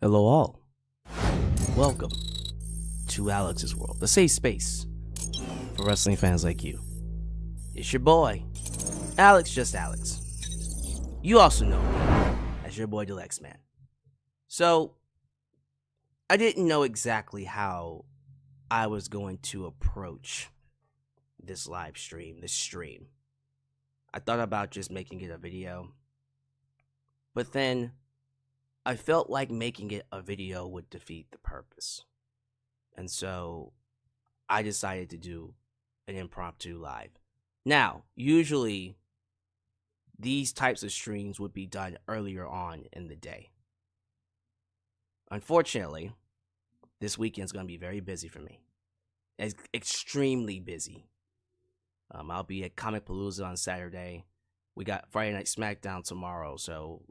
Hello all. Welcome to Alyx's World, the safe space for wrestling fans like you. It's your boy, Alyx, just Alyx. You also know me as your boy, Deluxe Man. So, I didn't know exactly how I was going to approach this live stream, this stream. I thought about just making it a video, but then I felt like making it a video would defeat the purpose. And so I decided to do an impromptu live. Now, usually these types of streams would be done earlier on in the day. Unfortunately, this weekend's going to be very busy for me. It's extremely busy. I'll be at Comic Palooza on Saturday. We got Friday Night SmackDown tomorrow, so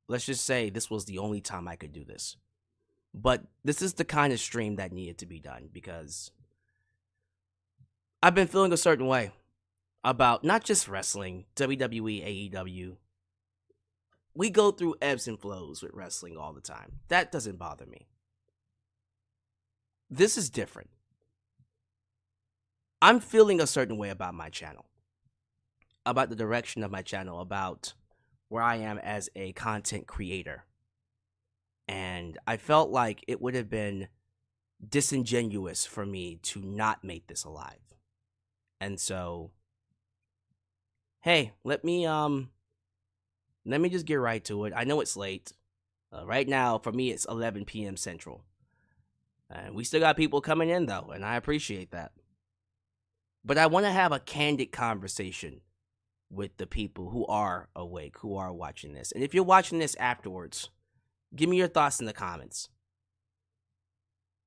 let's just say this was the only time I could do this. But this is the kind of stream that needed to be done because I've been feeling a certain way about not just wrestling, WWE, AEW. We go through ebbs and flows with wrestling all the time. That doesn't bother me. This is different. I'm feeling a certain way about my channel, about the direction of my channel, about where I am as a content creator. And I felt like it would have been disingenuous for me to not make this alive. And so, hey, let me just get right to it. I know it's late. Right now, for me, it's 11 p.m. Central. And we still got people coming in, though, and I appreciate that. But I want to have a candid conversation with the people who are awake, who are watching this. And if you're watching this afterwards, give me your thoughts in the comments.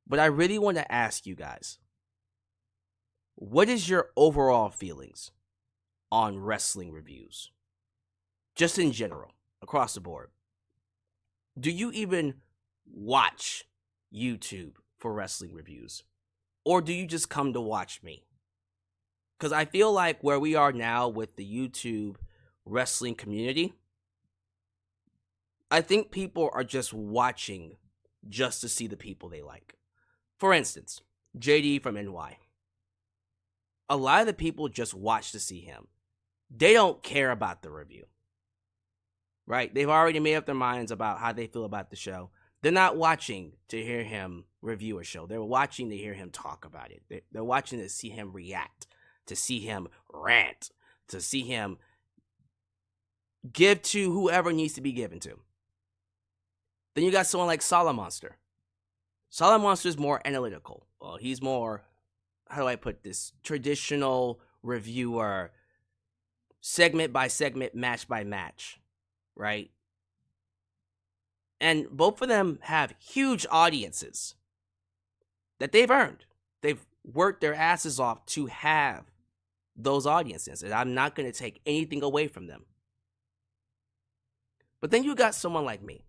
But I really want to ask you guys, what is your overall feelings on wrestling reviews? Just in general, across the board. Do you even watch YouTube for wrestling reviews? Or do you just come to watch me? Because I feel like where we are now with the YouTube wrestling community, I think people are just watching just to see the people they like. For instance, JD from NY. A lot of the people just watch to see him. They don't care about the review. Right? They've already made up their minds about how they feel about the show. They're not watching to hear him review a show. They're watching to hear him talk about it. They're watching to see him react, to see him rant, to see him give to whoever needs to be given to. Then you got someone like Monster. Monster is more analytical. Well, he's more, how do I put this, traditional reviewer, segment by segment, match by match, right? And both of them have huge audiences that they've earned. They've worked their asses off to have those audiences, and I'm not going to take anything away from them. But then you got someone like me.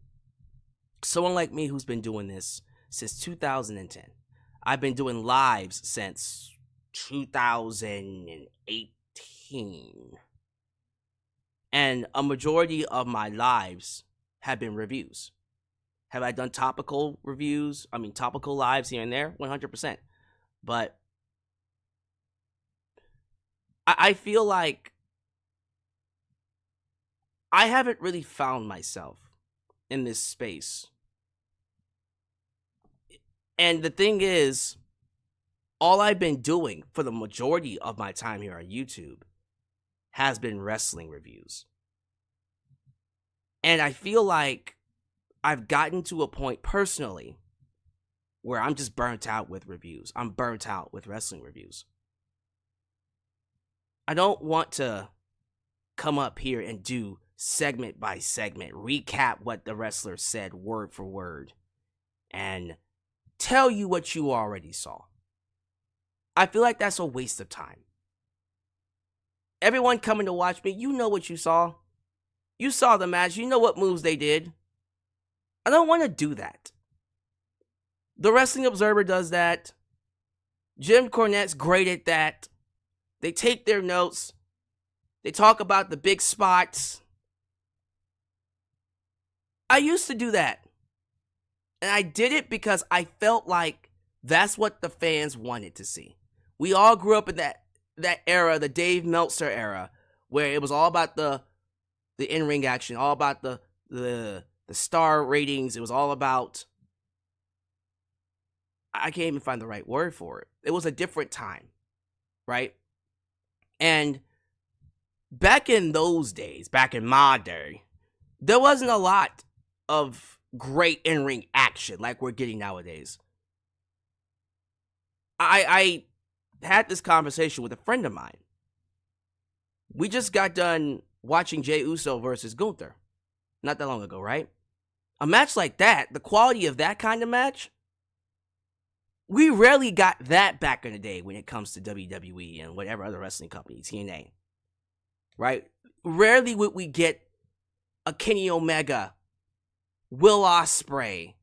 Someone like me who's been doing this since 2010. I've been doing lives since 2018. And a majority of my lives have been reviews. Have I done topical reviews? I mean, topical lives here and there? 100%. But I feel like I haven't really found myself in this space. And the thing is, all I've been doing for the majority of my time here on YouTube has been wrestling reviews. And I feel like I've gotten to a point personally where I'm just burnt out with reviews. I'm burnt out with wrestling reviews. I don't want to come up here and do segment by segment, recap what the wrestler said word for word, and tell you what you already saw. I feel like that's a waste of time. Everyone coming to watch me, you know what you saw. You saw the match. You know what moves they did. I don't want to do that. The Wrestling Observer does that. Jim Cornette's great at that. They take their notes. They talk about the big spots. I used to do that. And I did it because I felt like that's what the fans wanted to see. We all grew up in that era, the Dave Meltzer era, where it was all about the in-ring action, all about the star ratings. It was all about, I can't even find the right word for it. It was a different time, right? And back in those days, back in my day, there wasn't a lot of great in-ring action like we're getting nowadays. I had this conversation with a friend of mine. We just got done watching Jey Uso versus Gunther not that long ago, right? A match like that, the quality of that kind of match, we rarely got that back in the day when it comes to WWE and whatever other wrestling company, TNA, right? Rarely would we get a Kenny Omega, Will Ospreay,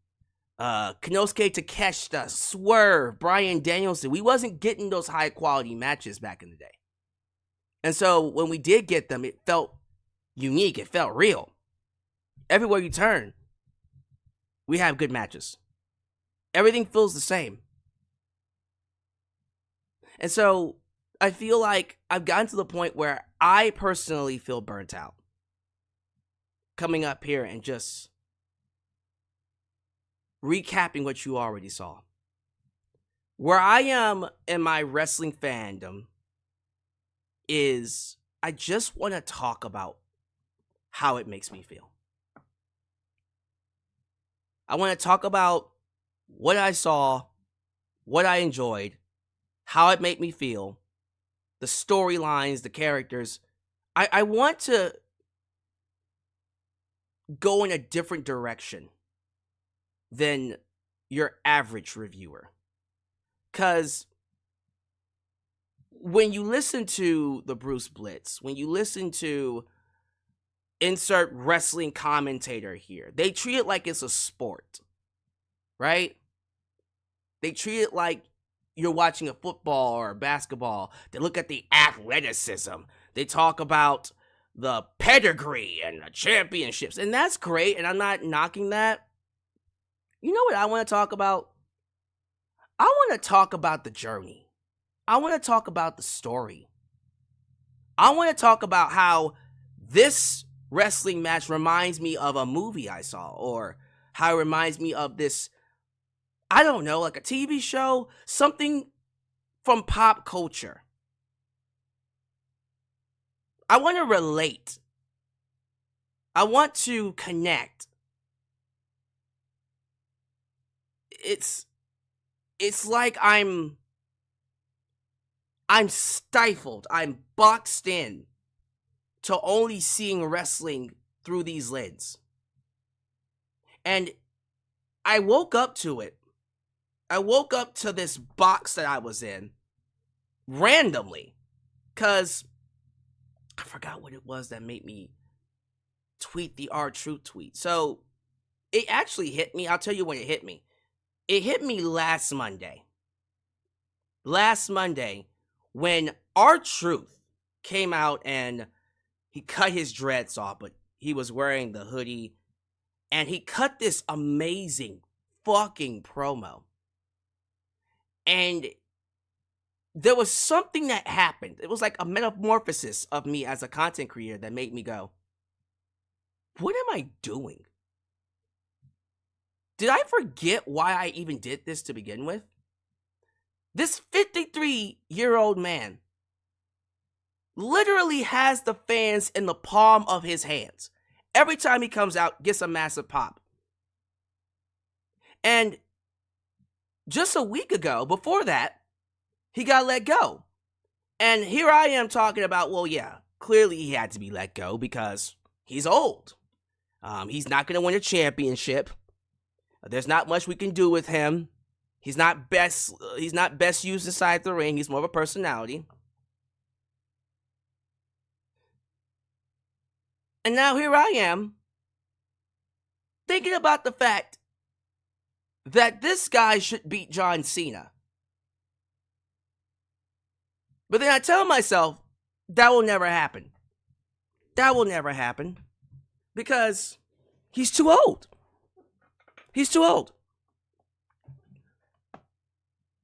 Konosuke Takeshita, Swerve, Bryan Danielson. We wasn't getting those high quality matches back in the day. And so when we did get them, it felt unique. It felt real. Everywhere you turn, we have good matches. Everything feels the same. And so I feel like I've gotten to the point where I personally feel burnt out. Coming up here and just recapping what you already saw. Where I am in my wrestling fandom is I just want to talk about how it makes me feel. I want to talk about what I saw, what I enjoyed, how it made me feel, the storylines, the characters. I want to go in a different direction than your average reviewer. Because when you listen to the Bruce Blitz, when you listen to insert wrestling commentator here, they treat it like it's a sport, right? They treat it like you're watching a football or a basketball. They look at the athleticism. They talk about the pedigree and the championships, and that's great, and I'm not knocking that. You know what I want to talk about? I want to talk about the journey. I want to talk about the story. I want to talk about how this wrestling match reminds me of a movie I saw, or how it reminds me of this, I don't know, like a TV show, something from pop culture. I want to relate. I want to connect. It's like I'm stifled. I'm boxed in to only seeing wrestling through these lenses. And I woke up to it. I woke up to this box that I was in randomly, because I forgot what it was that made me tweet the R-Truth tweet. So it actually hit me. I'll tell you when it hit me. It hit me last Monday. Last Monday, when R-Truth came out and he cut his dreads off, but he was wearing the hoodie, and he cut this amazing fucking promo. And there was something that happened. It was like a metamorphosis of me as a content creator that made me go, what am I doing? Did I forget why I even did this to begin with? This 53-year-old man literally has the fans in the palm of his hands. Every time he comes out, gets a massive pop. And just a week ago, before that, he got let go. And here I am talking about, well, yeah, clearly he had to be let go because he's old. He's not going to win a championship. There's not much we can do with him. He's not best used inside the ring. He's more of a personality. And now here I am, thinking about the fact that this guy should beat John Cena. But then I tell myself, that will never happen. That will never happen. Because he's too old. He's too old.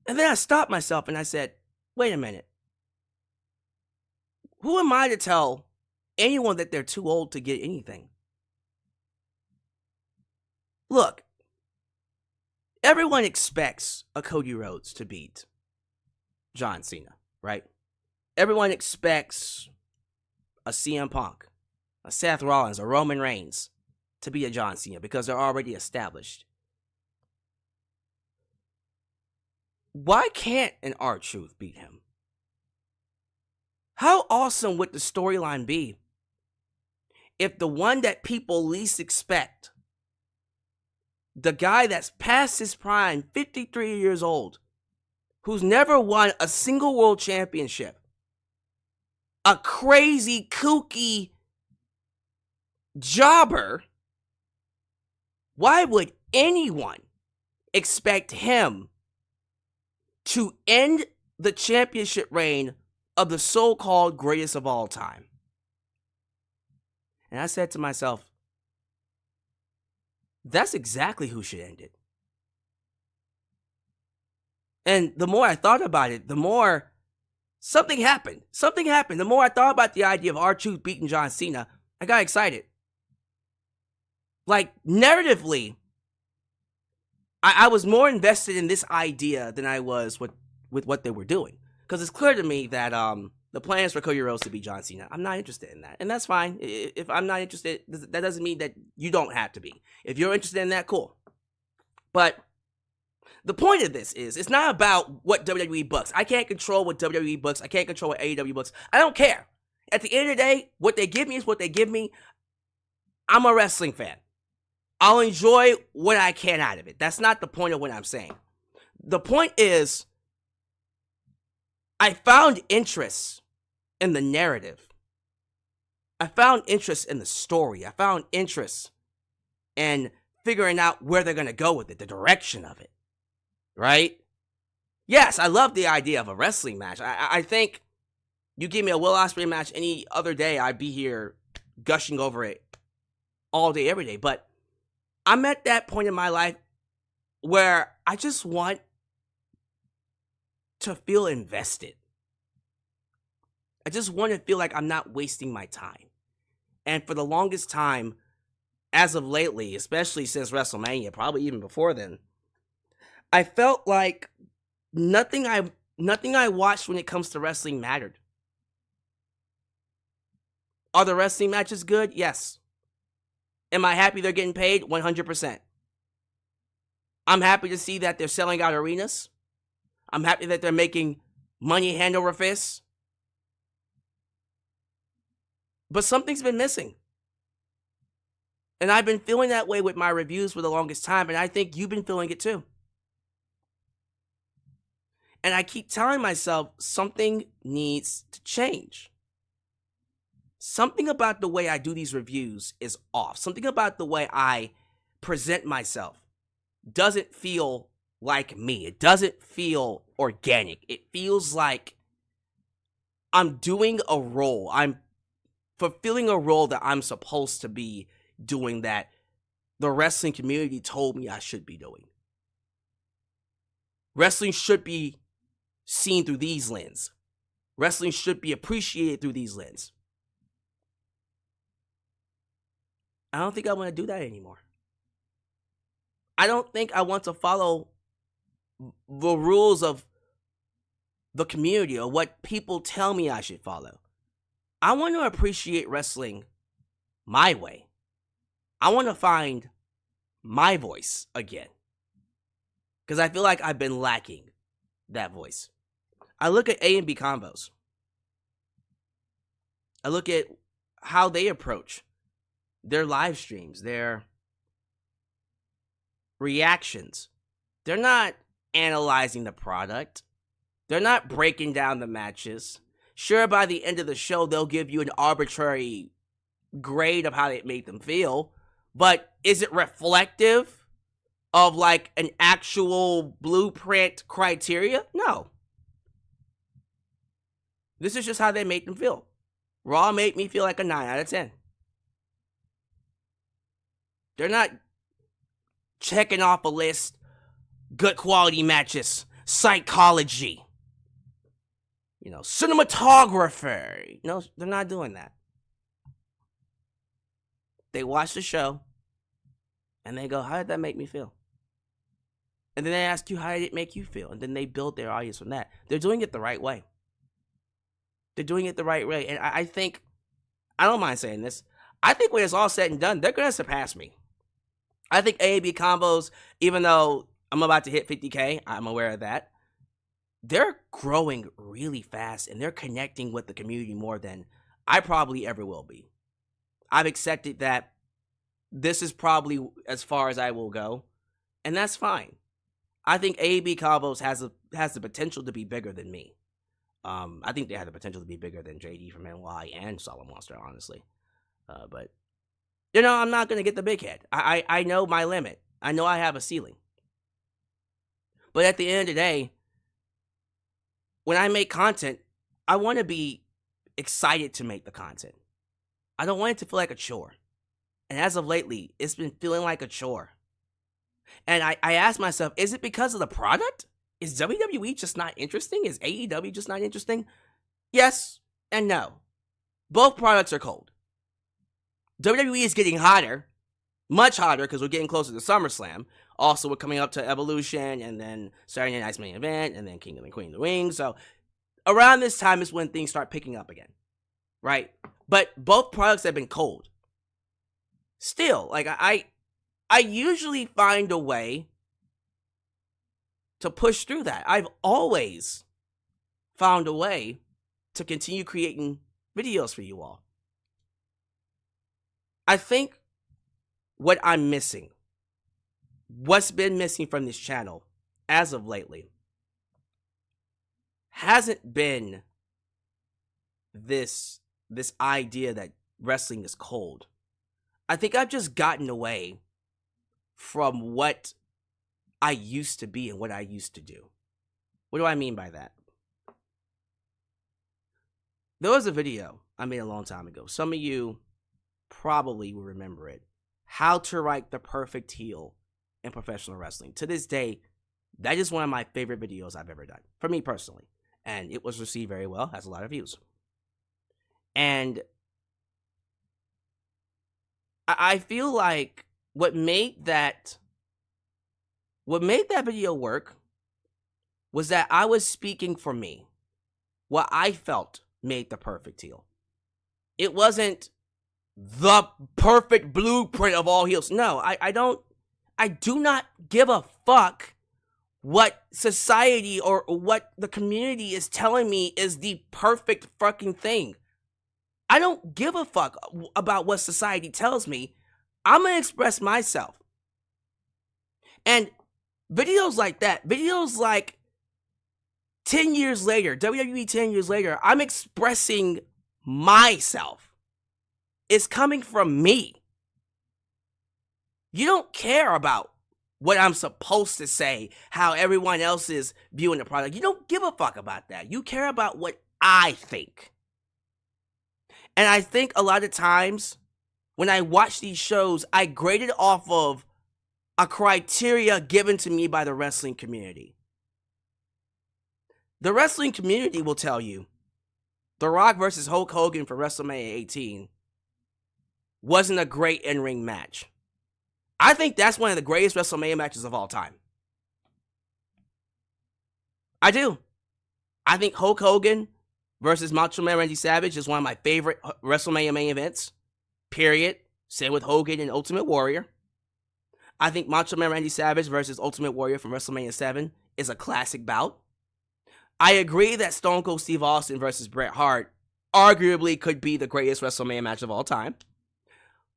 And then I stopped myself and I said, wait a minute. Who am I to tell anyone that they're too old to get anything? Look, everyone expects a Cody Rhodes to beat John Cena, right? Everyone expects a CM Punk, a Seth Rollins, a Roman Reigns to beat a John Cena because they're already established. Why can't an R-Truth beat him? How awesome would the storyline be if the one that people least expect, the guy that's past his prime, 53 years old, who's never won a single world championship, a crazy, kooky jobber, why would anyone expect him to end the championship reign of the so-called greatest of all time? And I said to myself, that's exactly who should end it. And the more I thought about it, the more something happened. Something happened. The more I thought about the idea of R-Truth beating John Cena, I got excited. Like, narratively, I was more invested in this idea than I was with what they were doing. Because it's clear to me that the plans for Cody Rhodes to beat John Cena, I'm not interested in that. And that's fine. If I'm not interested, that doesn't mean that you don't have to be. If you're interested in that, cool. But the point of this is, it's not about what WWE books. I can't control what WWE books. I can't control what AEW books. I don't care. At the end of the day, what they give me is what they give me. I'm a wrestling fan. I'll enjoy what I can out of it. That's not the point of what I'm saying. The point is, I found interest in the narrative. I found interest in the story. I found interest in figuring out where they're going to go with it, the direction of it. Right? Yes, I love the idea of a wrestling match. I think you give me a Will Ospreay match any other day, I'd be here gushing over it all day, every day. But I'm at that point in my life where I just want to feel invested. I just want to feel like I'm not wasting my time. And for the longest time, as of lately, especially since WrestleMania, probably even before then, I felt like nothing I watched when it comes to wrestling mattered. Are the wrestling matches good? Yes. Am I happy they're getting paid? 100%. I'm happy to see that they're selling out arenas. I'm happy that they're making money hand over fist. But something's been missing. And I've been feeling that way with my reviews for the longest time, and I think you've been feeling it too. And I keep telling myself something needs to change. Something about the way I do these reviews is off. Something about the way I present myself doesn't feel like me. It doesn't feel organic. It feels like I'm doing a role. I'm fulfilling a role that I'm supposed to be doing, that the wrestling community told me I should be doing. Wrestling should be seen through these lenses. Wrestling should be appreciated through these lenses. I don't think I want to do that anymore. I don't think I want to follow the rules of the community or what people tell me I should follow. I want to appreciate wrestling my way. I want to find my voice again. Because I feel like I've been lacking that voice. I look at A and B combos. I look at how they approach their live streams, their reactions. They're not analyzing the product. They're not breaking down the matches. Sure, by the end of the show, they'll give you an arbitrary grade of how it made them feel. But is it reflective of like an actual blueprint criteria? No. This is just how they make them feel. Raw made me feel like a 9 out of 10. They're not checking off a list, good quality matches, psychology, cinematographer. No, they're not doing that. They watch the show and they go, how did that make me feel? And then they ask you, how did it make you feel? And then they build their audience from that. They're doing it the right way. They're doing it the right way. And I think, I don't mind saying this, I think when it's all said and done, they're going to surpass me. I think AAB combos, even though I'm about to hit 50K, I'm aware of that, they're growing really fast and they're connecting with the community more than I probably ever will be. I've accepted that this is probably as far as I will go, and that's fine. I think AAB combos has the potential to be bigger than me. I think they have the potential to be bigger than JD from NY and Solid Monster, honestly. But I'm not gonna get the big head. I know my limit. I know I have a ceiling. But at the end of the day, when I make content, I want to be excited to make the content. I don't want it to feel like a chore. And as of lately, it's been feeling like a chore. And I asked myself, is it because of the product? Is WWE just not interesting? Is AEW just not interesting? Yes and no. Both products are cold. WWE is getting hotter, much hotter, because we're getting closer to SummerSlam. Also, we're coming up to Evolution, and then Saturday Night's main event, and then King and Queen of the Ring. So around this time is when things start picking up again, right? But both products have been cold. Still, like I usually find a way to push through that. I've always found a way to continue creating videos for you all. I think what I'm missing, what's been missing from this channel as of lately, hasn't been this idea that wrestling is cold. I think I've just gotten away from what I used to be and what I used to do. What do I mean by that? There was a video I made a long time ago. Some of you probably will remember it. How to write the perfect heel in professional wrestling. To this day, that is one of my favorite videos I've ever done, for me personally. And it was received very well, has a lot of views. And I feel like what made that video work was that I was speaking for me. What I felt made the perfect heel. It wasn't the perfect blueprint of all heels. No, I do not give a fuck what society or what the community is telling me is the perfect fucking thing. I don't give a fuck about what society tells me. I'm gonna express myself. And videos like that, videos like 10 years later, WWE 10 years later, I'm expressing myself. It's coming from me. You don't care about what I'm supposed to say, how everyone else is viewing the product. You don't give a fuck about that. You care about what I think. And I think a lot of times when I watch these shows, I grade it off of a criteria given to me by the wrestling community. The wrestling community will tell you The Rock versus Hulk Hogan for WrestleMania 18 wasn't a great in-ring match. I think that's one of the greatest WrestleMania matches of all time. I do. I think Hulk Hogan versus Macho Man Randy Savage is one of my favorite WrestleMania main events. Period. Same with Hogan and Ultimate Warrior. I think Macho Man Randy Savage versus Ultimate Warrior from WrestleMania 7 is a classic bout. I agree that Stone Cold Steve Austin versus Bret Hart arguably could be the greatest WrestleMania match of all time.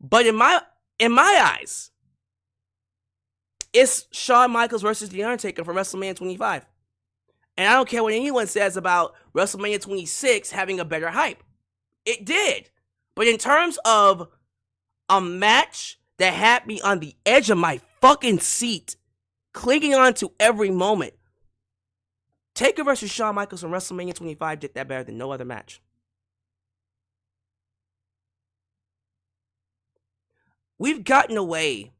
But in my eyes, it's Shawn Michaels versus The Undertaker from WrestleMania 25. And I don't care what anyone says about WrestleMania 26 having a better hype. It did. But in terms of a match that had me on the edge of my fucking seat, clinging on to every moment, Taker versus Shawn Michaels from WrestleMania 25 did that better than no other match. We've gotten away.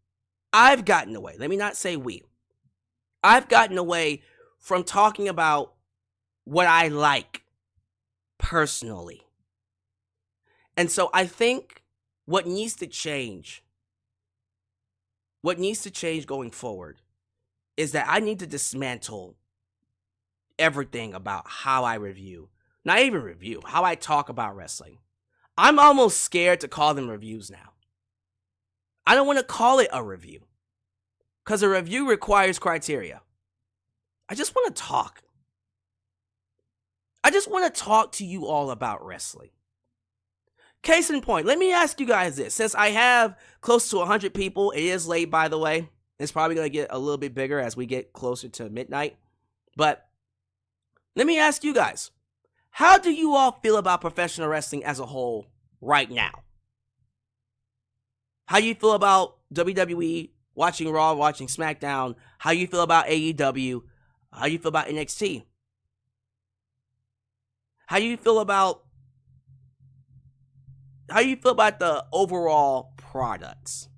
I've gotten away. Let me not say we. I've gotten away from talking about what I like personally. And so I think what needs to change going forward is that I need to dismantle everything about how I review. Not even review, how I talk about wrestling. I'm almost scared to call them reviews now. I don't want to call it a review, because a review requires criteria. I just want to talk. I just want to talk to you all about wrestling. Case in point, let me ask you guys this. Since I have close to 100 people, it is late, by the way. It's probably going to get a little bit bigger as we get closer to midnight. But let me ask you guys, how do you all feel about professional wrestling as a whole right now? How do you feel about WWE, watching Raw, watching SmackDown? How do you feel about AEW? How do you feel about NXT? How do you feel about the overall products?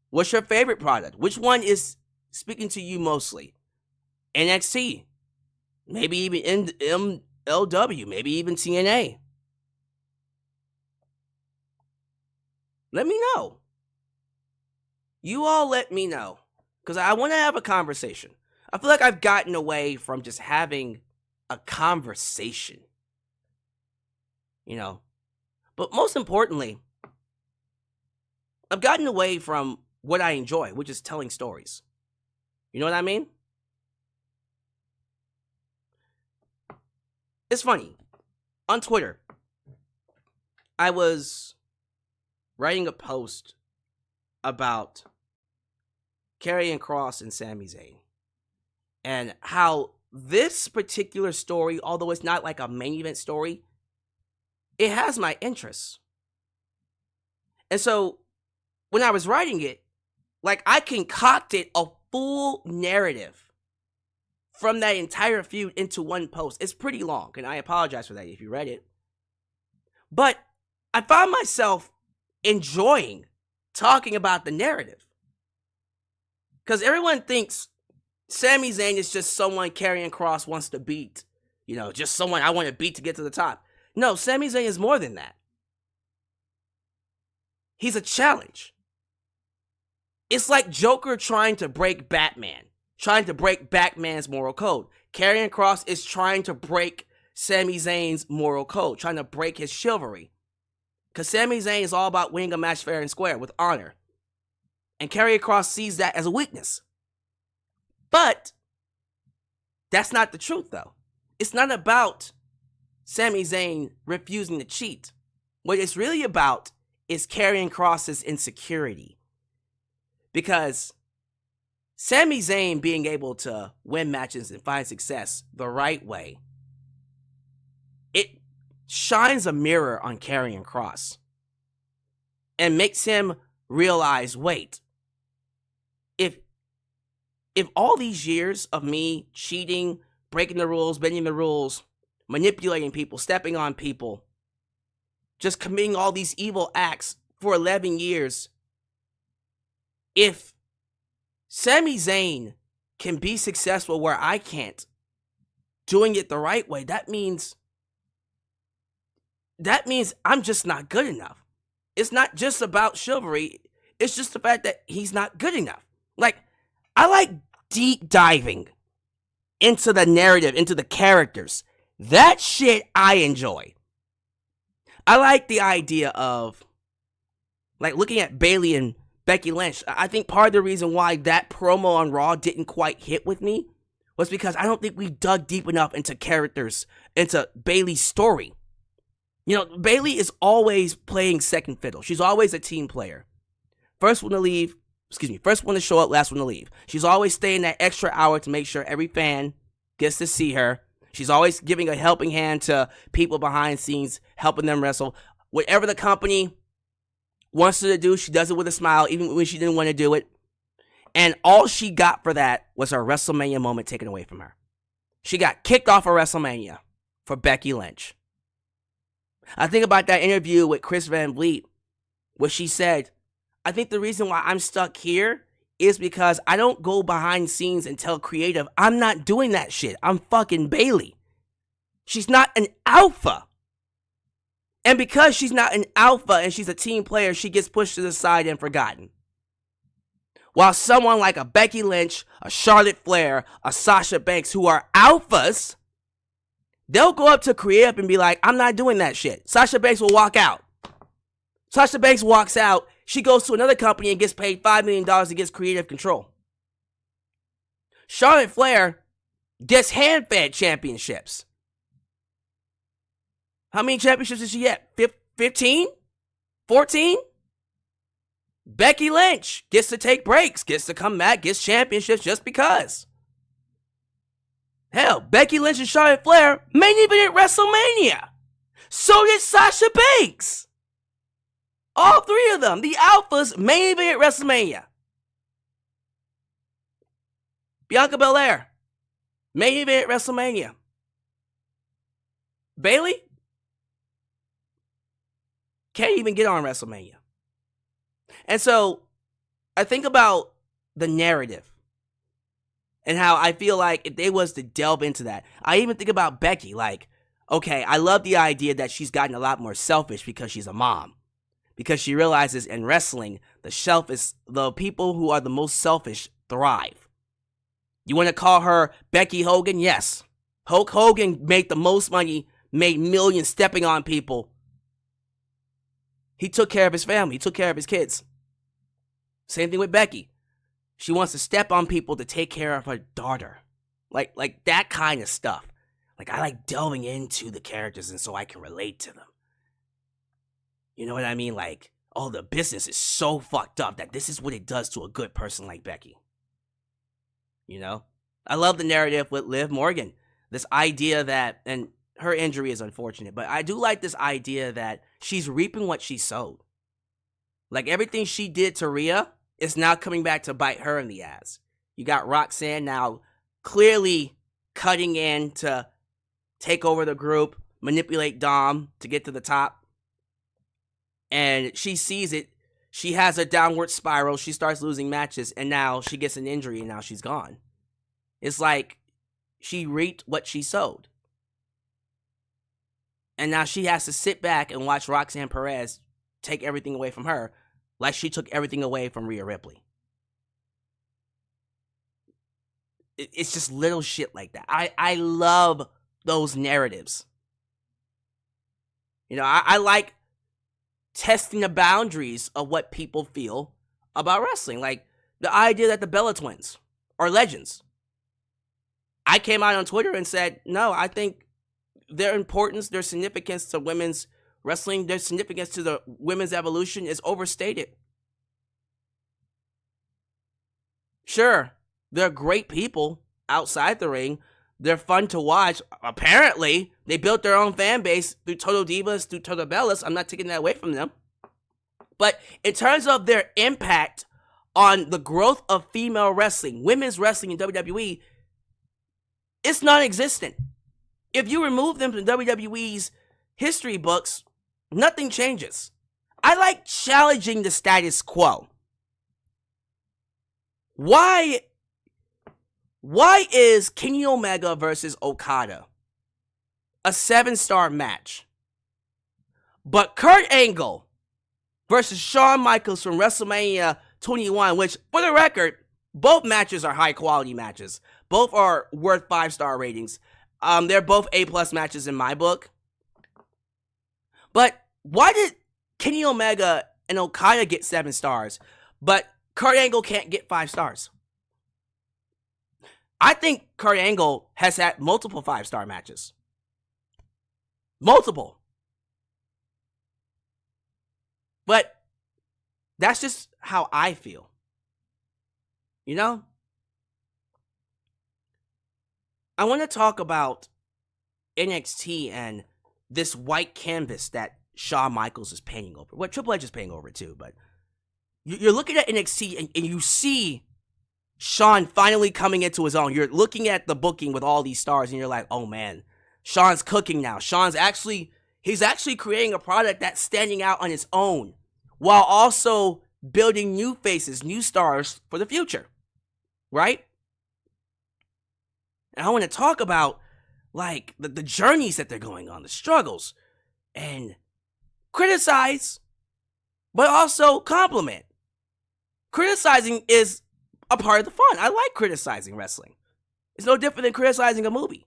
What's your favorite product? Which one is speaking to you mostly? NXT, maybe even MLW, maybe even TNA. Let me know. You all let me know, because I want to have a conversation. I feel like I've gotten away from just having a conversation, But most importantly, I've gotten away from what I enjoy, which is telling stories. You know what I mean? It's funny. On Twitter, I was writing a post about Karrion Kross and Sami Zayn, and how this particular story, although it's not like a main event story, it has my interests. And so when I was writing it, I concocted a full narrative from that entire feud into one post. It's pretty long, and I apologize for that if you read it. But I found myself enjoying talking about the narrative, because everyone thinks Sami Zayn is just someone Karrion Kross wants to beat. Just someone I want to beat to get to the top. No, Sami Zayn is more than that. He's a challenge. It's like Joker trying to break Batman, trying to break Batman's moral code. Karrion Kross is trying to break Sami Zayn's moral code, trying to break his chivalry. Because Sami Zayn is all about winning a match fair and square with honor. And Karrion Kross sees that as a weakness. But that's not the truth, though. It's not about Sami Zayn refusing to cheat. What it's really about is Karrion Kross's insecurity. Because Sami Zayn being able to win matches and find success the right way, it shines a mirror on Karrion Kross and makes him realize, wait, if all these years of me cheating, breaking the rules, bending the rules, manipulating people, stepping on people, just committing all these evil acts for 11 years, if Sami Zayn can be successful where I can't, doing it the right way, that means I'm just not good enough. It's not just about chivalry. It's just the fact that he's not good enough. I like deep diving into the narrative, into the characters. That shit I enjoy. I like the idea of looking at Bayley and Becky Lynch. I think part of the reason why that promo on Raw didn't quite hit with me was because I don't think we dug deep enough into characters, into Bayley's story. Bayley is always playing second fiddle. She's always a team player. First one to show up, last one to leave. She's always staying that extra hour to make sure every fan gets to see her. She's always giving a helping hand to people behind scenes, helping them wrestle. Whatever the company wants her to do, she does it with a smile, even when she didn't want to do it. And all she got for that was her WrestleMania moment taken away from her. She got kicked off of WrestleMania for Becky Lynch. I think about that interview with Chris Van Vliet, where she said, I think the reason why I'm stuck here is because I don't go behind scenes and tell creative, I'm not doing that shit. I'm fucking Bayley. She's not an alpha. And because she's not an alpha and she's a team player, she gets pushed to the side and forgotten. While someone like a Becky Lynch, a Charlotte Flair, a Sasha Banks, who are alphas, they'll go up to creative and be like, I'm not doing that shit. Sasha Banks will walk out. Sasha Banks walks out. She goes to another company and gets paid $5 million and gets creative control. Charlotte Flair gets hand-fed championships. How many championships did she get? 15? 14? Becky Lynch gets to take breaks, gets to come back, gets championships just because. Hell, Becky Lynch and Charlotte Flair main evented at WrestleMania. So did Sasha Banks. All three of them, the alphas, main evented at WrestleMania. Bianca Belair, main event at WrestleMania. Bayley can't even get on WrestleMania. And so I think about the narrative and how I feel like if they was to delve into that, I even think about Becky, like, okay, I love the idea that she's gotten a lot more selfish because she's a mom. Because she realizes in wrestling, the people who are the most selfish thrive. You want to call her Becky Hogan? Yes. Hulk Hogan made the most money, made millions stepping on people. He took care of his family. He took care of his kids. Same thing with Becky. She wants to step on people to take care of her daughter. Like that kind of stuff. Like, I like delving into the characters and so I can relate to them. You know what I mean? Like, oh, the business is so fucked up that this is what it does to a good person like Becky. You know? I love the narrative with Liv Morgan. This idea that, and her injury is unfortunate, but I do like this idea that she's reaping what she sowed. Like, everything she did to Rhea is now coming back to bite her in the ass. You got Roxanne now clearly cutting in to take over the group, manipulate Dom to get to the top. And she sees it. She has a downward spiral. She starts losing matches, and now she gets an injury, and now she's gone. It's like she reaped what she sowed. And now she has to sit back and watch Roxanne Perez take everything away from her, like she took everything away from Rhea Ripley. It's just little shit like that. I love those narratives. You know, I like testing the boundaries of what people feel about wrestling. Like the idea that the Bella Twins are legends. I came out on Twitter and said, no, I think their importance, their significance to women's wrestling, their significance to the women's evolution is overstated. Sure, they're great people outside the ring. They're fun to watch. Apparently, they built their own fan base through Total Divas, through Total Bellas. I'm not taking that away from them. But in terms of their impact on the growth of female wrestling, women's wrestling in WWE, it's non-existent. If you remove them from WWE's history books, nothing changes. I like challenging the status quo. Why is Kenny Omega versus Okada a 7-star match, but Kurt Angle versus Shawn Michaels from WrestleMania 21, which, for the record, both matches are high-quality matches. Both are worth 5-star ratings. They're both A+ matches in my book. But why did Kenny Omega and Okada get 7 stars, but Kurt Angle can't get 5 stars? I think Kurt Angle has had multiple 5-star matches. Multiple. But that's just how I feel. You know? I want to talk about NXT and this white canvas that Shawn Michaels is painting over. Well, Triple H is painting over it too, but you're looking at NXT and you see Shawn finally coming into his own. You're looking at the booking with all these stars and you're like, oh man, Shawn's cooking now. He's actually creating a product that's standing out on its own while also building new faces, new stars for the future, right? And I want to talk about like the journeys that they're going on, the struggles, and criticize, but also compliment. Criticizing is a part of the fun. I like criticizing wrestling. It's no different than criticizing a movie.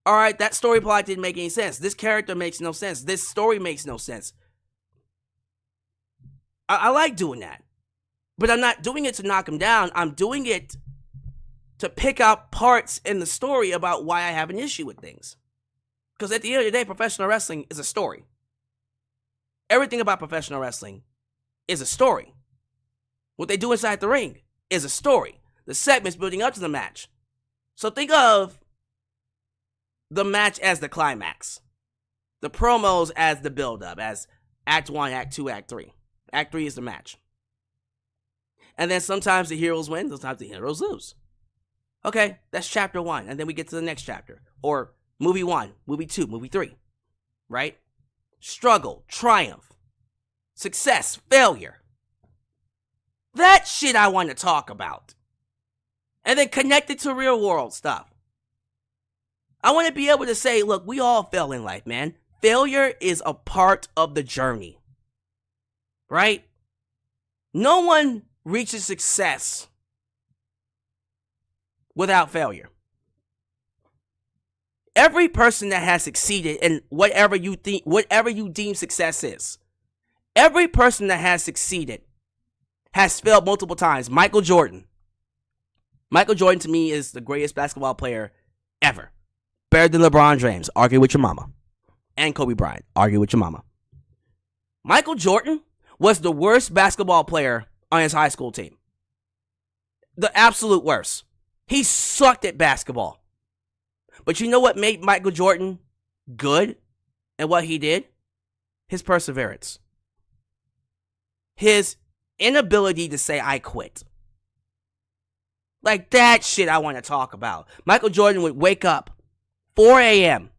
All right, that story plot didn't make any sense. This character makes no sense. This story makes no sense. I like doing that. But I'm not doing it to knock them down. I'm doing it to pick out parts in the story about why I have an issue with things. Because at the end of the day, professional wrestling is a story. Everything about professional wrestling is a story. What they do inside the ring is a story. The segments building up to the match. So think of the match as the climax. The promos as the build-up, as Act 1, Act 2, Act 3. Act 3 is the match. And then sometimes the heroes win, sometimes the heroes lose. Okay, that's chapter 1, and then we get to the next chapter. Or movie 1, movie 2, movie 3. Right? Struggle, triumph, success, failure. That shit I want to talk about. And then connect it to real world stuff. I want to be able to say, look, we all fail in life, man. Failure is a part of the journey. Right? No one reaches success without failure. Every person that has succeeded in whatever you deem success is, every person that has succeeded has failed multiple times. Michael Jordan. Michael Jordan to me is the greatest basketball player ever. Better than LeBron James. Argue with your mama. And Kobe Bryant. Argue with your mama. Michael Jordan was the worst basketball player on his high school team. The absolute worst. He sucked at basketball. But you know what made Michael Jordan good at what he did? His perseverance. His inability to say, I quit. Like that shit I want to talk about. Michael Jordan would wake up 4 a.m.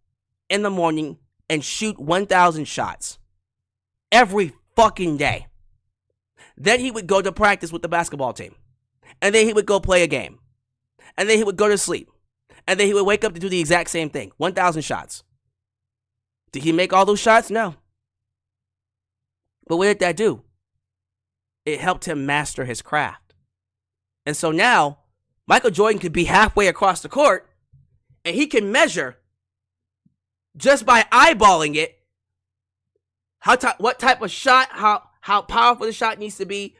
in the morning and shoot 1,000 shots. Every fucking day. Then he would go to practice with the basketball team. And then he would go play a game. And then he would go to sleep. And then he would wake up to do the exact same thing. 1,000 shots. Did he make all those shots? No. But what did that do? It helped him master his craft. And so now, Michael Jordan could be halfway across the court, and he can measure, just by eyeballing it, what type of shot, how powerful the shot needs to be,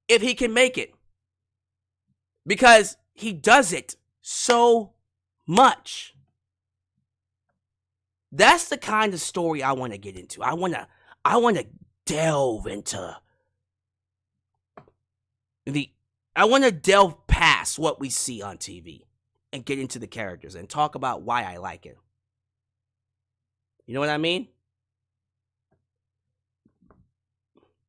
if he can make it. Because he does it so much. That's the kind of story I want to get into. I want to delve into I want to delve past what we see on TV and get into the characters and talk about why I like it. You know what I mean?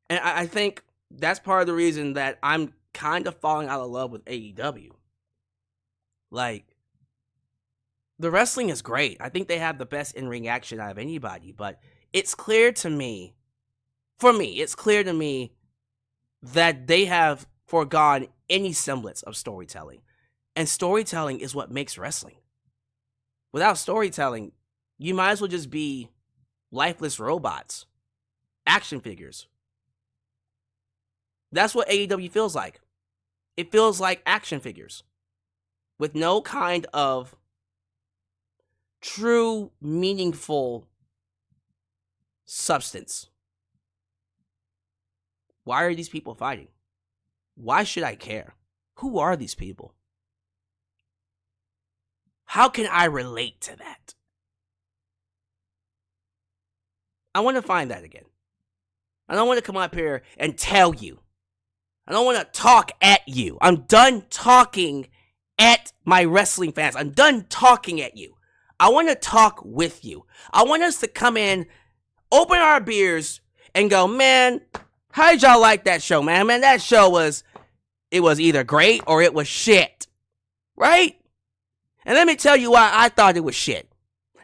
And I think that's part of the reason that I'm kind of falling out of love with AEW. Like, the wrestling is great. I think they have the best in-ring action out of anybody, but it's clear to me, it's clear to me that they have foregone any semblance of storytelling. And storytelling is what makes wrestling. Without storytelling, you might as well just be lifeless robots, action figures. That's what AEW feels like. It feels like action figures with no kind of true, meaningful substance. Why are these people fighting? Why should I care? Who are these people? How can I relate to that? I want to find that again. I don't want to come up here and tell you. I don't want to talk at you. I'm done talking at my wrestling fans. I'm done talking at you. I want to talk with you. I want us to come in, open our beers, and go, man, how did y'all like that show, man? Man, that show was either great or it was shit. Right? And let me tell you why I thought it was shit.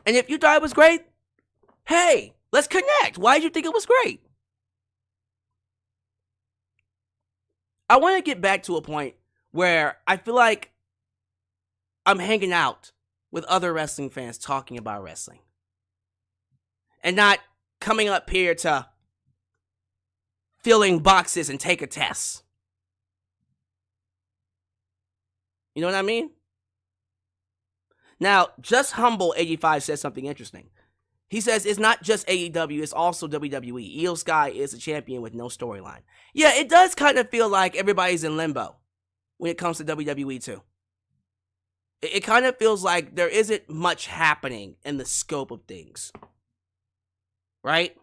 And if you thought it was great, hey, let's connect. Why did you think it was great? I want to get back to a point where I feel like I'm hanging out with other wrestling fans talking about wrestling. And not coming up here to filling boxes and take a test. You know what I mean? Now, Just Humble 85 says something interesting. He says it's not just AEW, it's also WWE. Io Sky is a champion with no storyline. Yeah, it does kind of feel like everybody's in limbo when it comes to WWE too. It kind of feels like there isn't much happening in the scope of things. Right?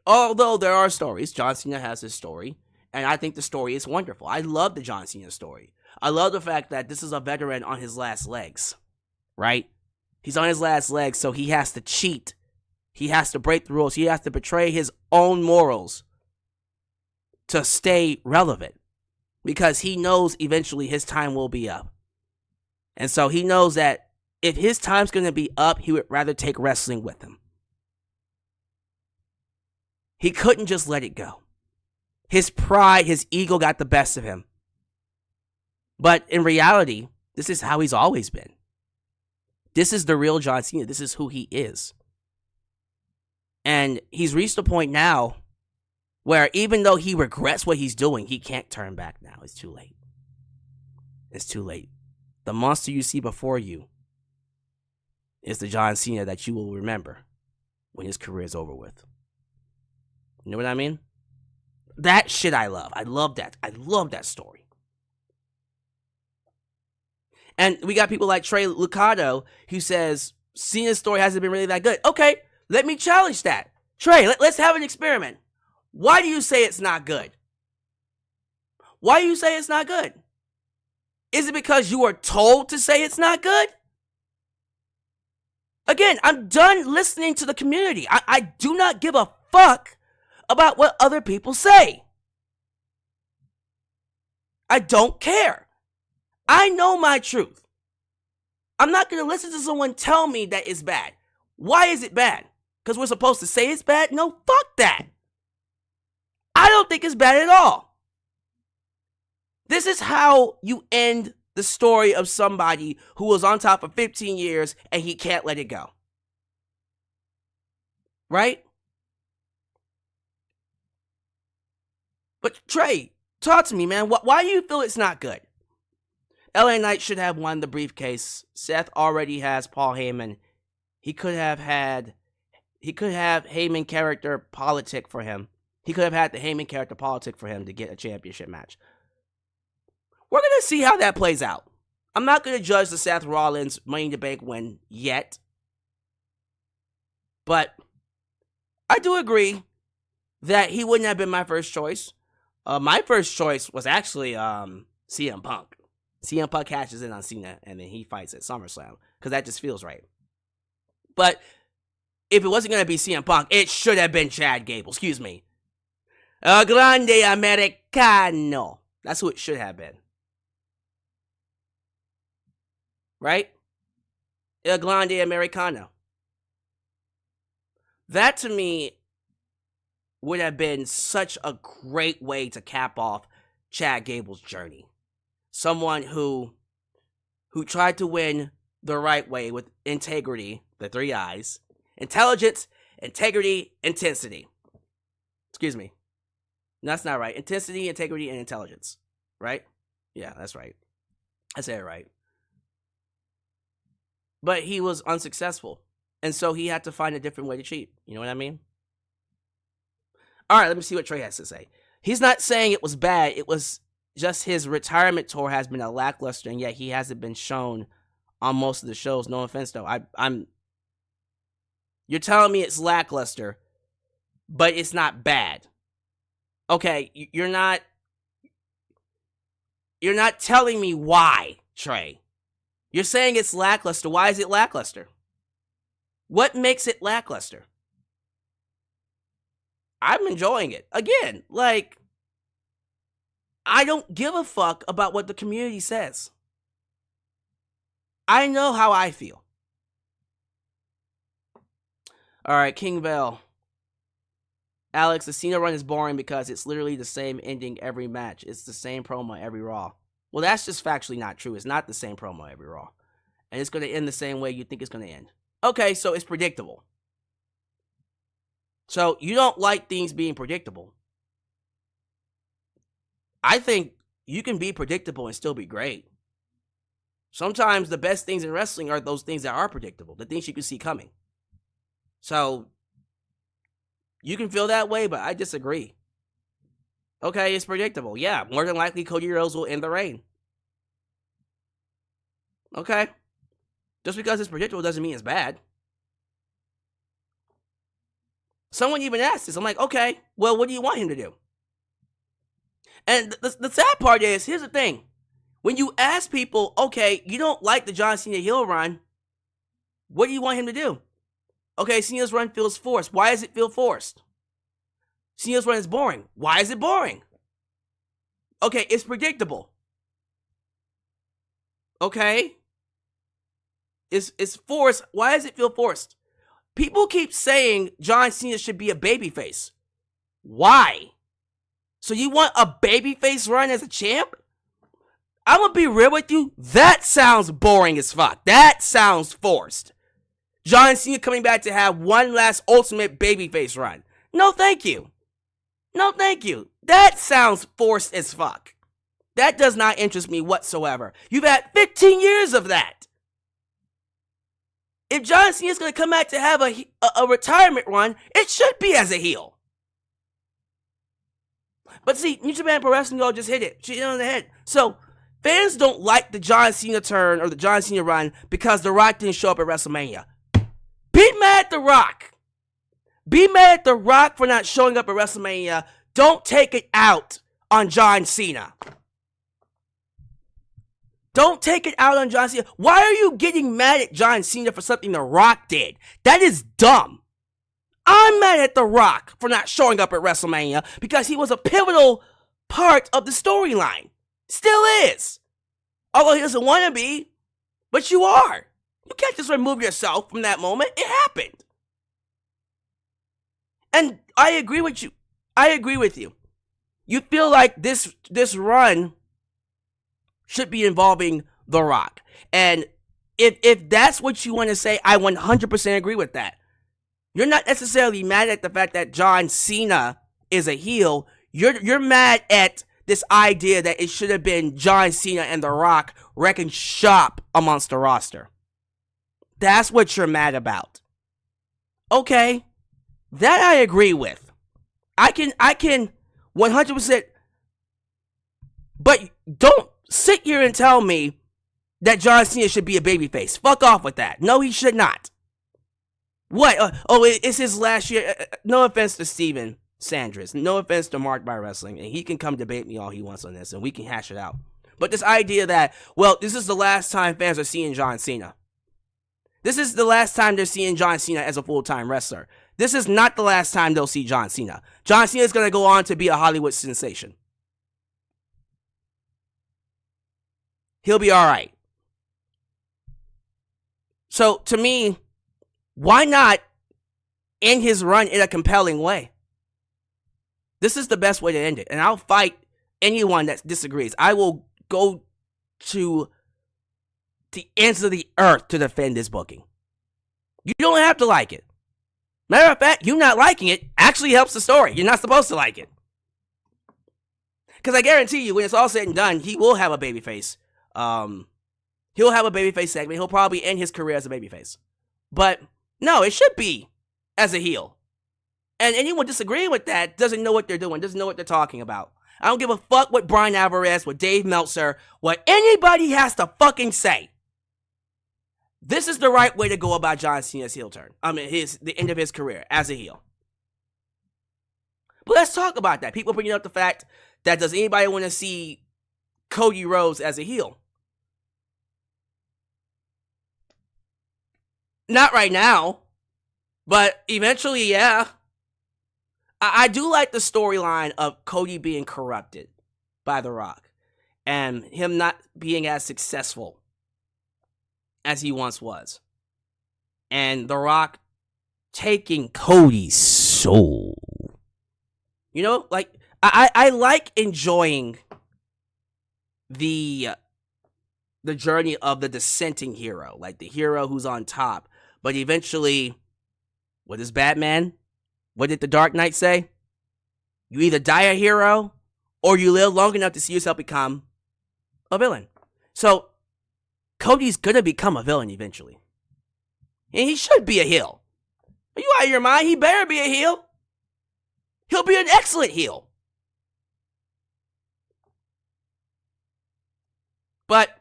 Although there are stories, John Cena has his story, and I think the story is wonderful. I love the John Cena story. I love the fact that this is a veteran on his last legs, right? He's on his last legs, so he has to cheat. He has to break the rules. He has to betray his own morals to stay relevant because he knows eventually his time will be up. And so he knows that if his time's going to be up, he would rather take wrestling with him. He couldn't just let it go. His pride, his ego got the best of him. But in reality, this is how he's always been. This is the real John Cena. This is who he is. And he's reached a point now where even though he regrets what he's doing, he can't turn back now. It's too late. It's too late. The monster you see before you is the John Cena that you will remember when his career is over with. You know what I mean? That shit I love. I love that. I love that story. And we got people like Trey Lucado who says Cena's story hasn't been really that good. Okay, let me challenge that. Trey, let's have an experiment. Why do you say it's not good? Why do you say it's not good? Is it because you are told to say it's not good? Again, I'm done listening to the community. I do not give a fuck about what other people say. I don't care. I know my truth. I'm not going to listen to someone tell me that it's bad. Why is it bad? Because we're supposed to say it's bad? No, fuck that. I don't think it's bad at all. This is how you end the story of somebody who was on top for 15 years and he can't let it go. Right? But Trey, talk to me, man. Why do you feel it's not good? LA Knight should have won the briefcase. Seth already has Paul Heyman. He could have Heyman character politic for him. He could have had the Heyman character politic for him to get a championship match. We're going to see how that plays out. I'm not going to judge the Seth Rollins Money in the Bank win yet. But I do agree that he wouldn't have been my first choice. My first choice was actually CM Punk. CM Punk cashes in on Cena and then he fights at SummerSlam because that just feels right. But if it wasn't going to be CM Punk, it should have been Chad Gable. Excuse me. Grande Americano. That's who it should have been. Right? El Grande Americano. That to me would have been such a great way to cap off Chad Gable's journey. Someone who tried to win the right way with integrity, the 3 I's, intelligence, integrity, intensity. Excuse me. That's not right. Intensity, integrity, and intelligence. Right? Yeah, that's right. I said it right. But he was unsuccessful. And so he had to find a different way to cheat. You know what I mean? All right, let me see what Trey has to say. He's not saying it was bad. It was just his retirement tour has been a lackluster, and yet he hasn't been shown on most of the shows. No offense, though. You're telling me it's lackluster, but it's not bad. Okay, you're not telling me why, Trey. You're saying it's lackluster. Why is it lackluster? What makes it lackluster? I'm enjoying it. Again, like, I don't give a fuck about what the community says. I know how I feel. All right, King Bell Alyx, the Cena run is boring because it's literally the same ending every match. It's the same promo every Raw. Well, that's just factually not true. It's not the same promo every Raw. And it's going to end the same way you think it's going to end. Okay, so it's predictable. So you don't like things being predictable. I think you can be predictable and still be great. Sometimes the best things in wrestling are those things that are predictable, the things you can see coming. So you can feel that way, but I disagree. Okay, it's predictable. Yeah, more than likely Cody Rhodes will end the reign. Okay. Just because it's predictable doesn't mean it's bad. Someone even asked this. I'm like, okay, well, what do you want him to do? And the sad part is, here's the thing. When you ask people, okay, you don't like the John Cena heel run, what do you want him to do? Okay, Cena's run feels forced. Why does it feel forced? Cena's run is boring. Why is it boring? Okay, it's predictable. Okay? It's forced. Why does it feel forced? People keep saying John Cena should be a babyface. Why? So you want a babyface run as a champ? I'm gonna be real with you. That sounds boring as fuck. That sounds forced. John Cena coming back to have one last ultimate babyface run. No, thank you. No, thank you. That sounds forced as fuck. That does not interest me whatsoever. You've had 15 years of that. If John Cena's going to come back to have a retirement run, it should be as a heel. But see, New Japan Pro Wrestling girl just hit it. She hit it on the head. So, fans don't like the John Cena turn or the John Cena run because The Rock didn't show up at WrestleMania. Be mad at The Rock. Be mad at The Rock for not showing up at WrestleMania. Don't take it out on John Cena. Don't take it out on John Cena. Why are you getting mad at John Cena for something The Rock did? That is dumb. I'm mad at The Rock for not showing up at WrestleMania because he was a pivotal part of the storyline. Still is. Although he doesn't want to be, but you are. You can't just remove yourself from that moment. It happened. And I agree with you. I agree with you. You feel like this run should be involving The Rock. And if that's what you want to say, I 100% agree with that. You're not necessarily mad at the fact that John Cena is a heel. You're mad at this idea that it should have been John Cena and The Rock wrecking shop amongst the roster. That's what you're mad about. Okay, that I agree with. I can 100%. But don't sit here and tell me that John Cena should be a babyface. Fuck off with that. No, he should not. What? It's his last year. No offense to Steven Sanders. No offense to Mark by Wrestling. And he can come debate me all he wants on this, and we can hash it out. But this idea that, well, this is the last time fans are seeing John Cena. This is the last time they're seeing John Cena as a full-time wrestler. This is not the last time they'll see John Cena. John Cena is going to go on to be a Hollywood sensation. He'll be alright. So, to me, why not end his run in a compelling way? This is the best way to end it. And I'll fight anyone that disagrees. I will go to the ends of the earth to defend this booking. You don't have to like it. Matter of fact, you not liking it actually helps the story. You're not supposed to like it. Because I guarantee you, when it's all said and done, he will have a babyface. He'll have a babyface segment. He'll probably end his career as a babyface. But no, it should be as a heel. And anyone disagreeing with that doesn't know what they're doing, doesn't know what they're talking about. I don't give a fuck what Brian Alvarez, what Dave Meltzer, what anybody has to fucking say. This is the right way to go about John Cena's heel turn. The end of his career as a heel. But let's talk about that. People bringing up the fact that does anybody want to see Cody Rhodes as a heel? Not right now, but eventually, yeah. I do like the storyline of Cody being corrupted by The Rock and him not being as successful as he once was. And The Rock taking Cody's soul You know, like I like enjoying the journey of the dissenting hero, like the hero who's on top, but eventually, what is Batman? What did the Dark Knight say? You either die a hero or you live long enough to see yourself become a villain. So Cody's gonna become a villain eventually. And he should be a heel. Are you out of your mind? He better be a heel. He'll be an excellent heel. But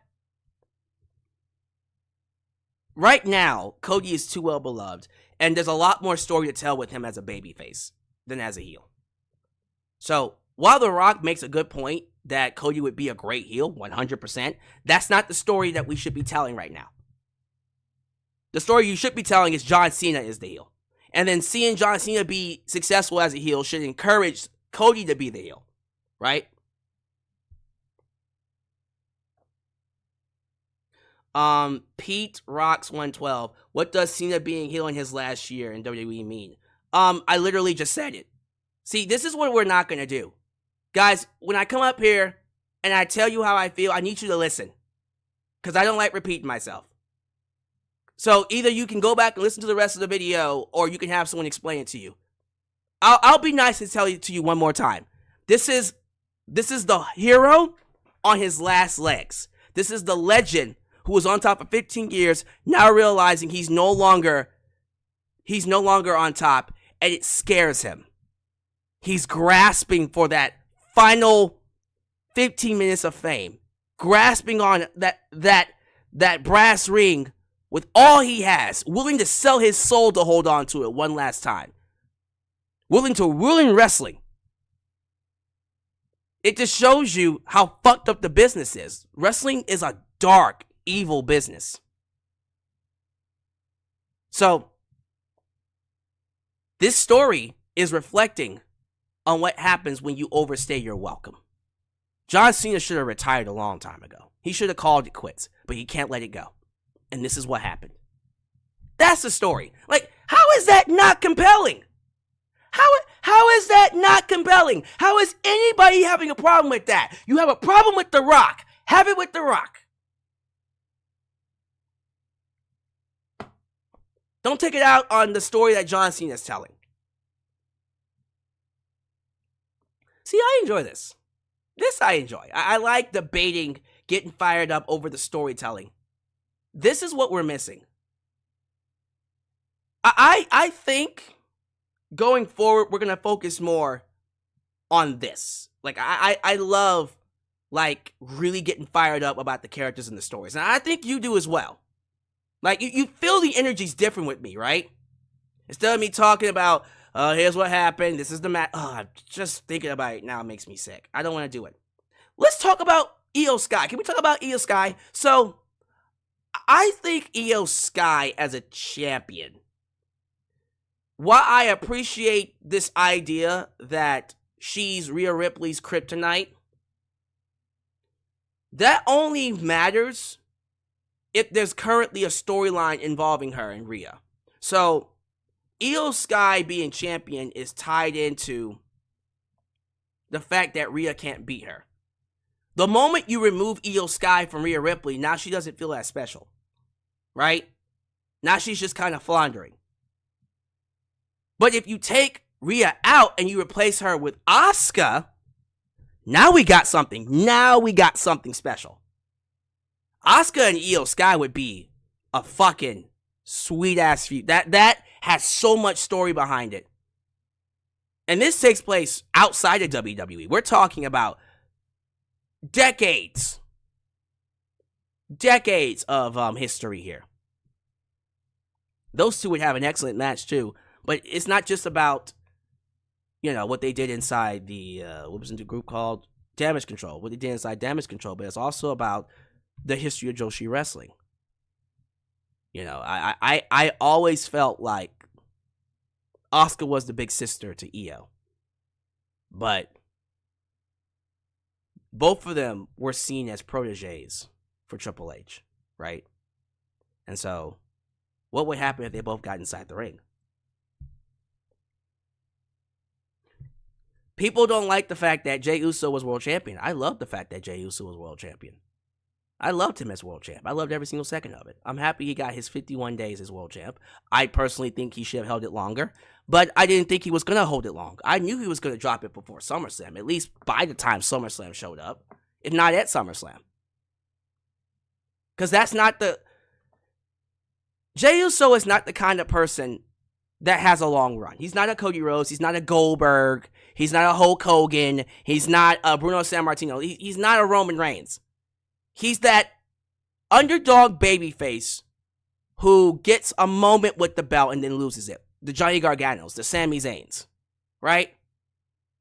right now, Cody is too well beloved, and there's a lot more story to tell with him as a babyface than as a heel. So, while The Rock makes a good point that Cody would be a great heel, 100%, that's not the story that we should be telling right now. The story you should be telling is John Cena is the heel. And then seeing John Cena be successful as a heel should encourage Cody to be the heel, right? Pete Rocks 112. What does Cena being heel in his last year in WWE mean? I literally just said it. See, this is what we're not going to do. Guys, when I come up here and I tell you how I feel, I need you to listen. Because I don't like repeating myself. So either you can go back and listen to the rest of the video, or you can have someone explain it to you. I'll be nice and tell it to you one more time. This is the hero on his last legs. This is the legend who was on top for 15 years, now realizing he's no longer on top, and it scares him. He's grasping for that final 15 minutes of fame, grasping on that brass ring with all he has, willing to sell his soul to hold on to it one last time, willing to ruin wrestling. It just shows you how fucked up the business is. Wrestling is a dark, evil business. So, this story is reflecting on what happens when you overstay your welcome. John Cena should have retired a long time ago. He should have called it quits, but he can't let it go. And this is what happened. That's the story. Like, how is that not compelling? How is that not compelling? How is anybody having a problem with that? You have a problem with The Rock. Have it with The Rock. Don't take it out on the story that John Cena is telling. See, I enjoy this. This I enjoy. I like debating, getting fired up over the storytelling. This is what we're missing. I think going forward, we're going to focus more on this. Like, I love, like, really getting fired up about the characters and the stories. And I think you do as well. Like, you feel the energy's different with me, right? Instead of me talking about, here's what happened, this is the match. Just thinking about it now makes me sick. I don't want to do it. Let's talk about Io Sky. Can we talk about Io Sky? So, I think Io Sky as a champion, while I appreciate this idea that she's Rhea Ripley's kryptonite, that only matters if there's currently a storyline involving her and Rhea. So, Io Sky being champion is tied into the fact that Rhea can't beat her. The moment you remove Io Sky from Rhea Ripley, now she doesn't feel as special. Right? Now she's just kind of floundering. But if you take Rhea out and you replace her with Asuka, now we got something. Now we got something special. Asuka and Io Sky would be a fucking sweet-ass feud. That has so much story behind it. And this takes place outside of WWE. We're talking about decades of history here. Those two would have an excellent match too, but it's not just about, what they did inside the what was the group called Damage Control, what they did inside Damage Control, but it's also about the history of Joshi wrestling. I always felt like Asuka was the big sister to Io, but both of them were seen as proteges for Triple H, right? And so, what would happen if they both got inside the ring? People don't like the fact that Jey Uso was world champion. I love the fact that Jey Uso was world champion. I loved him as world champ. I loved every single second of it. I'm happy he got his 51 days as world champ. I personally think he should have held it longer, but I didn't think he was going to hold it long. I knew he was going to drop it before SummerSlam, at least by the time SummerSlam showed up, if not at SummerSlam. Because that's not the... Jey Uso is not the kind of person that has a long run. He's not a Cody Rhodes. He's not a Goldberg. He's not a Hulk Hogan. He's not a Bruno Sammartino. He's not a Roman Reigns. He's that underdog babyface who gets a moment with the belt and then loses it. The Johnny Garganos, the Sami Zayns, right?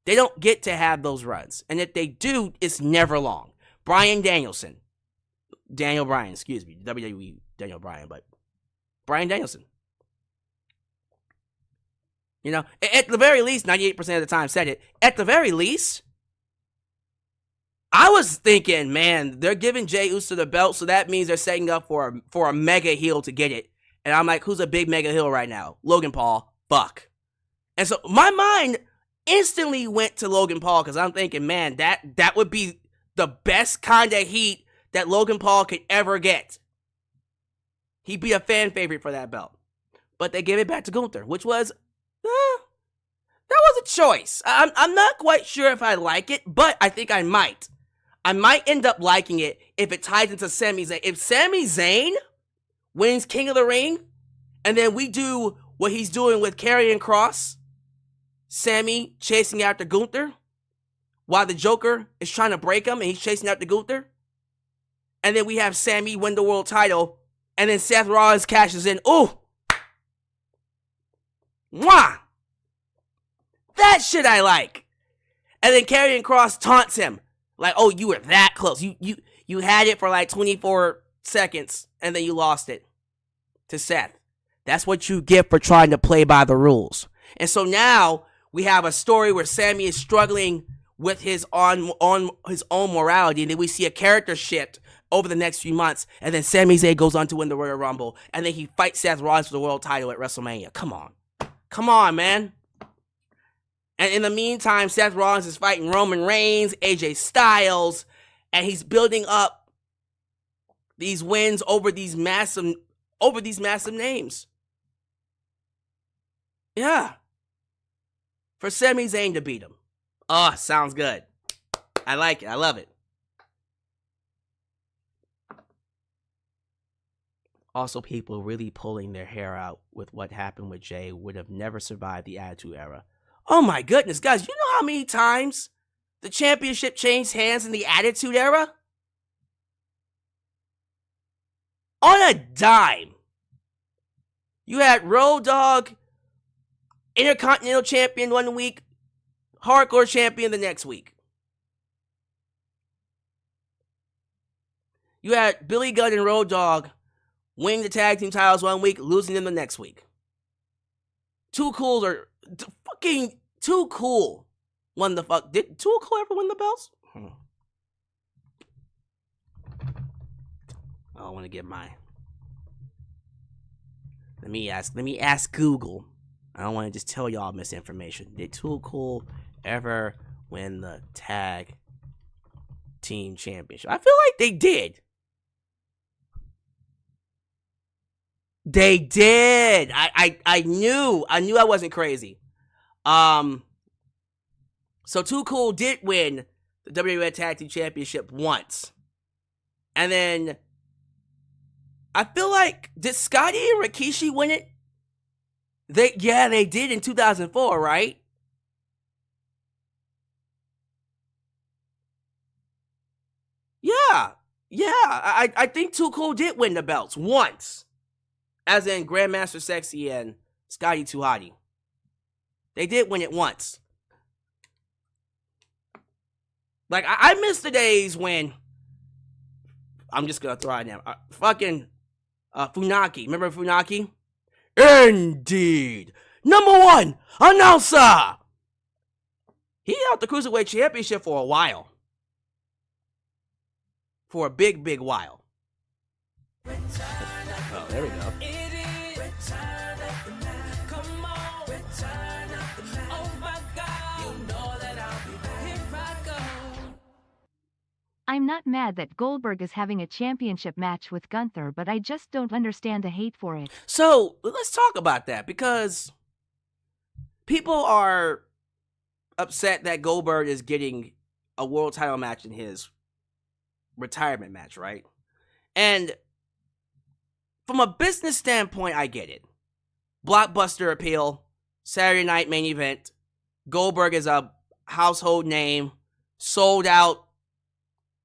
They don't get to have those runs. And if they do, it's never long. Daniel Bryan, WWE Daniel Bryan, but Bryan Danielson. You know, at the very least, 98% of the time said it, at the very least, I was thinking, man, they're giving Jey Uso the belt, so that means they're setting up for a mega heel to get it. And I'm like, who's a big mega heel right now? Logan Paul. Fuck. And so my mind instantly went to Logan Paul because I'm thinking, man, that would be the best kind of heat that Logan Paul could ever get. He'd be a fan favorite for that belt. But they gave it back to Gunther, which was, that was a choice. I'm not quite sure if I like it, but I think I might. I might end up liking it if it ties into Sami Zayn. If Sami Zayn wins King of the Ring, and then we do what he's doing with Karrion Kross, Sami chasing after Gunther, while the Joker is trying to break him and he's chasing after Gunther, and then we have Sami win the world title, and then Seth Rollins cashes in. Ooh! Mwah! That shit I like. And then Karrion Kross taunts him. Like, oh, you were that close. You had it for like 24 seconds, and then you lost it to Seth. That's what you get for trying to play by the rules. And so now we have a story where Sami is struggling with his on his own morality, and then we see a character shift over the next few months, and then Sami Zayn goes on to win the Royal Rumble, and then he fights Seth Rollins for the world title at WrestleMania. Come on, man. And in the meantime, Seth Rollins is fighting Roman Reigns, AJ Styles, and he's building up these wins over these massive names. Yeah. For Sami Zayn to beat him. Oh, sounds good. I like it. I love it. Also, people really pulling their hair out with what happened with Jey would have never survived the Attitude Era. Oh my goodness, guys, you know how many times the championship changed hands in the Attitude Era? On a dime. You had Road Dogg, Intercontinental Champion 1 week, Hardcore Champion the next week. You had Billy Gunn and Road Dogg winning the tag team titles 1 week, losing them the next week. Too Cool won the fuck. Did Too Cool ever win the belts? I want to get mine. Let me ask Google. I don't want to just tell y'all misinformation. Did Too Cool ever win the tag team championship? I feel like they did. They did. I knew I wasn't crazy. So Too Cool did win the WWE Tag Team Championship once. And then I feel like, did Scotty and Rikishi win it? They did in 2004, right? Yeah. I think Too Cool did win the belts once. As in Grandmaster Sexy and Scotty 2 Hotty. They did win it once. Like, I miss the days when, I'm just gonna throw it now, fucking Funaki. Remember Funaki? Indeed. #1 announcer. He held the Cruiserweight Championship for a while. For a big while. Oh, there we go. I'm not mad that Goldberg is having a championship match with Gunther, but I just don't understand the hate for it. So let's talk about that, because people are upset that Goldberg is getting a world title match in his retirement match, right? And from a business standpoint, I get it. Blockbuster appeal, Saturday night main event. Goldberg is a household name, sold out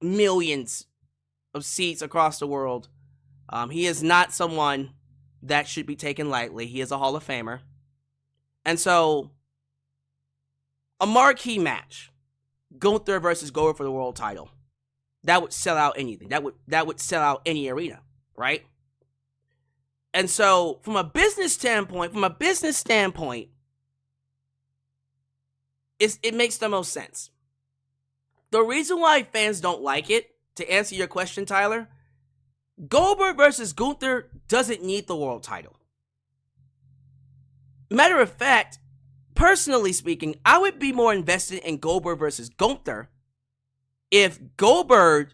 millions of seats across the world. He is not someone that should be taken lightly. He is a Hall of Famer. And so, a marquee match, Gunther versus Goldberg for the world title, that would sell out anything. That would sell out any arena, right? And so, from a business standpoint, it makes the most sense. The reason why fans don't like it, to answer your question, Tyler, Goldberg versus Gunther doesn't need the world title. Matter of fact, personally speaking, I would be more invested in Goldberg versus Gunther if Goldberg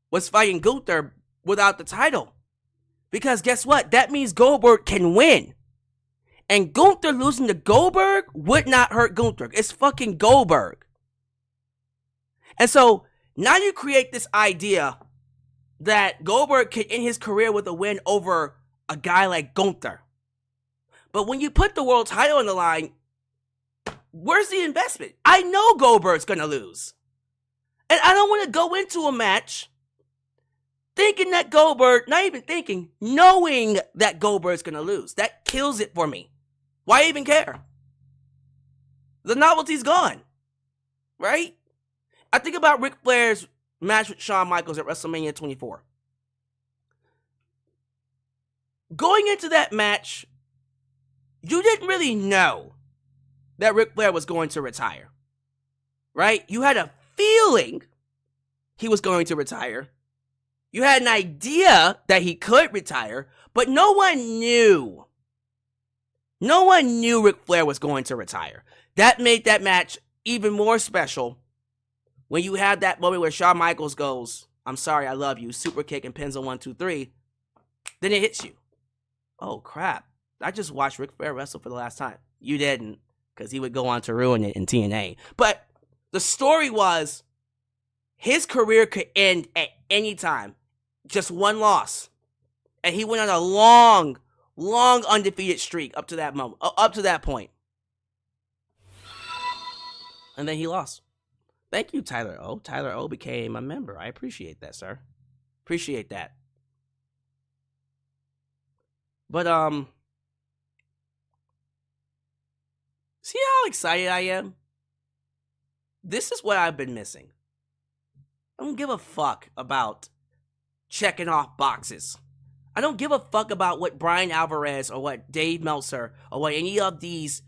was fighting Gunther without the title. Because guess what? That means Goldberg can win. And Gunther losing to Goldberg would not hurt Gunther. It's fucking Goldberg. And so now you create this idea that Goldberg can end his career with a win over a guy like Gunther. But when you put the world title on the line, where's the investment? I know Goldberg's going to lose. And I don't want to go into a match thinking that Goldberg, not even thinking, knowing that Goldberg's going to lose. That kills it for me. Why even care? The novelty's gone. Right? I think about Ric Flair's match with Shawn Michaels at WrestleMania 24. Going into that match, you didn't really know that Ric Flair was going to retire. Right? You had a feeling he was going to retire. You had an idea that he could retire, but no one knew. No one knew Ric Flair was going to retire. That made that match even more special when you had that moment where Shawn Michaels goes, "I'm sorry, I love you," super kick and pins on 1, 2, 3. Then it hits you. Oh, crap. I just watched Ric Flair wrestle for the last time. You didn't, because he would go on to ruin it in TNA. But the story was, his career could end at any time. Just one loss. And he went on a long, long undefeated streak up to that moment, up to that point. And then he lost. Thank you, Tyler O. Tyler O became a member. I appreciate that, sir. Appreciate that. But, see how excited I am? This is what I've been missing. I don't give a fuck about checking off boxes. I don't give a fuck about what Brian Alvarez or what Dave Meltzer or what any of these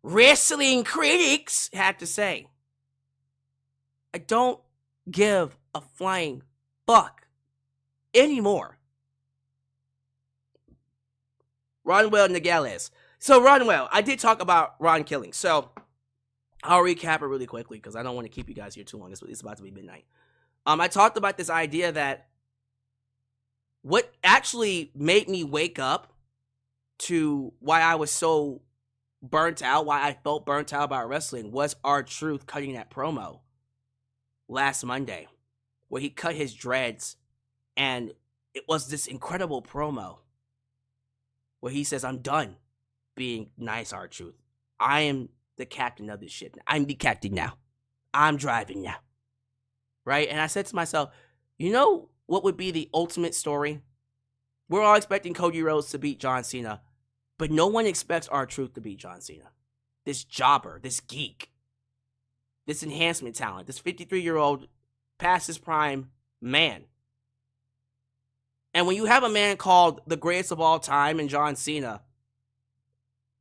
wrestling critics had to say. I don't give a flying fuck anymore. Ronwell Nogales. So, Ronwell, I did talk about Ron killing. So, I'll recap it really quickly because I don't want to keep you guys here too long. It's about to be midnight. I talked about this idea that what actually made me wake up to why I was so burnt out, why I felt burnt out about wrestling, was R-Truth cutting that promo last Monday, where he cut his dreads, and it was this incredible promo where he says, "I'm done being nice, R-Truth. I am the captain of this ship. I'm the captain now. I'm driving now." Right? And I said to myself, you know what would be the ultimate story? We're all expecting Cody Rhodes to beat John Cena, but no one expects R-Truth to beat John Cena. This jobber, this geek, this enhancement talent, this 53-year-old past his prime man. And when you have a man called the greatest of all time in John Cena,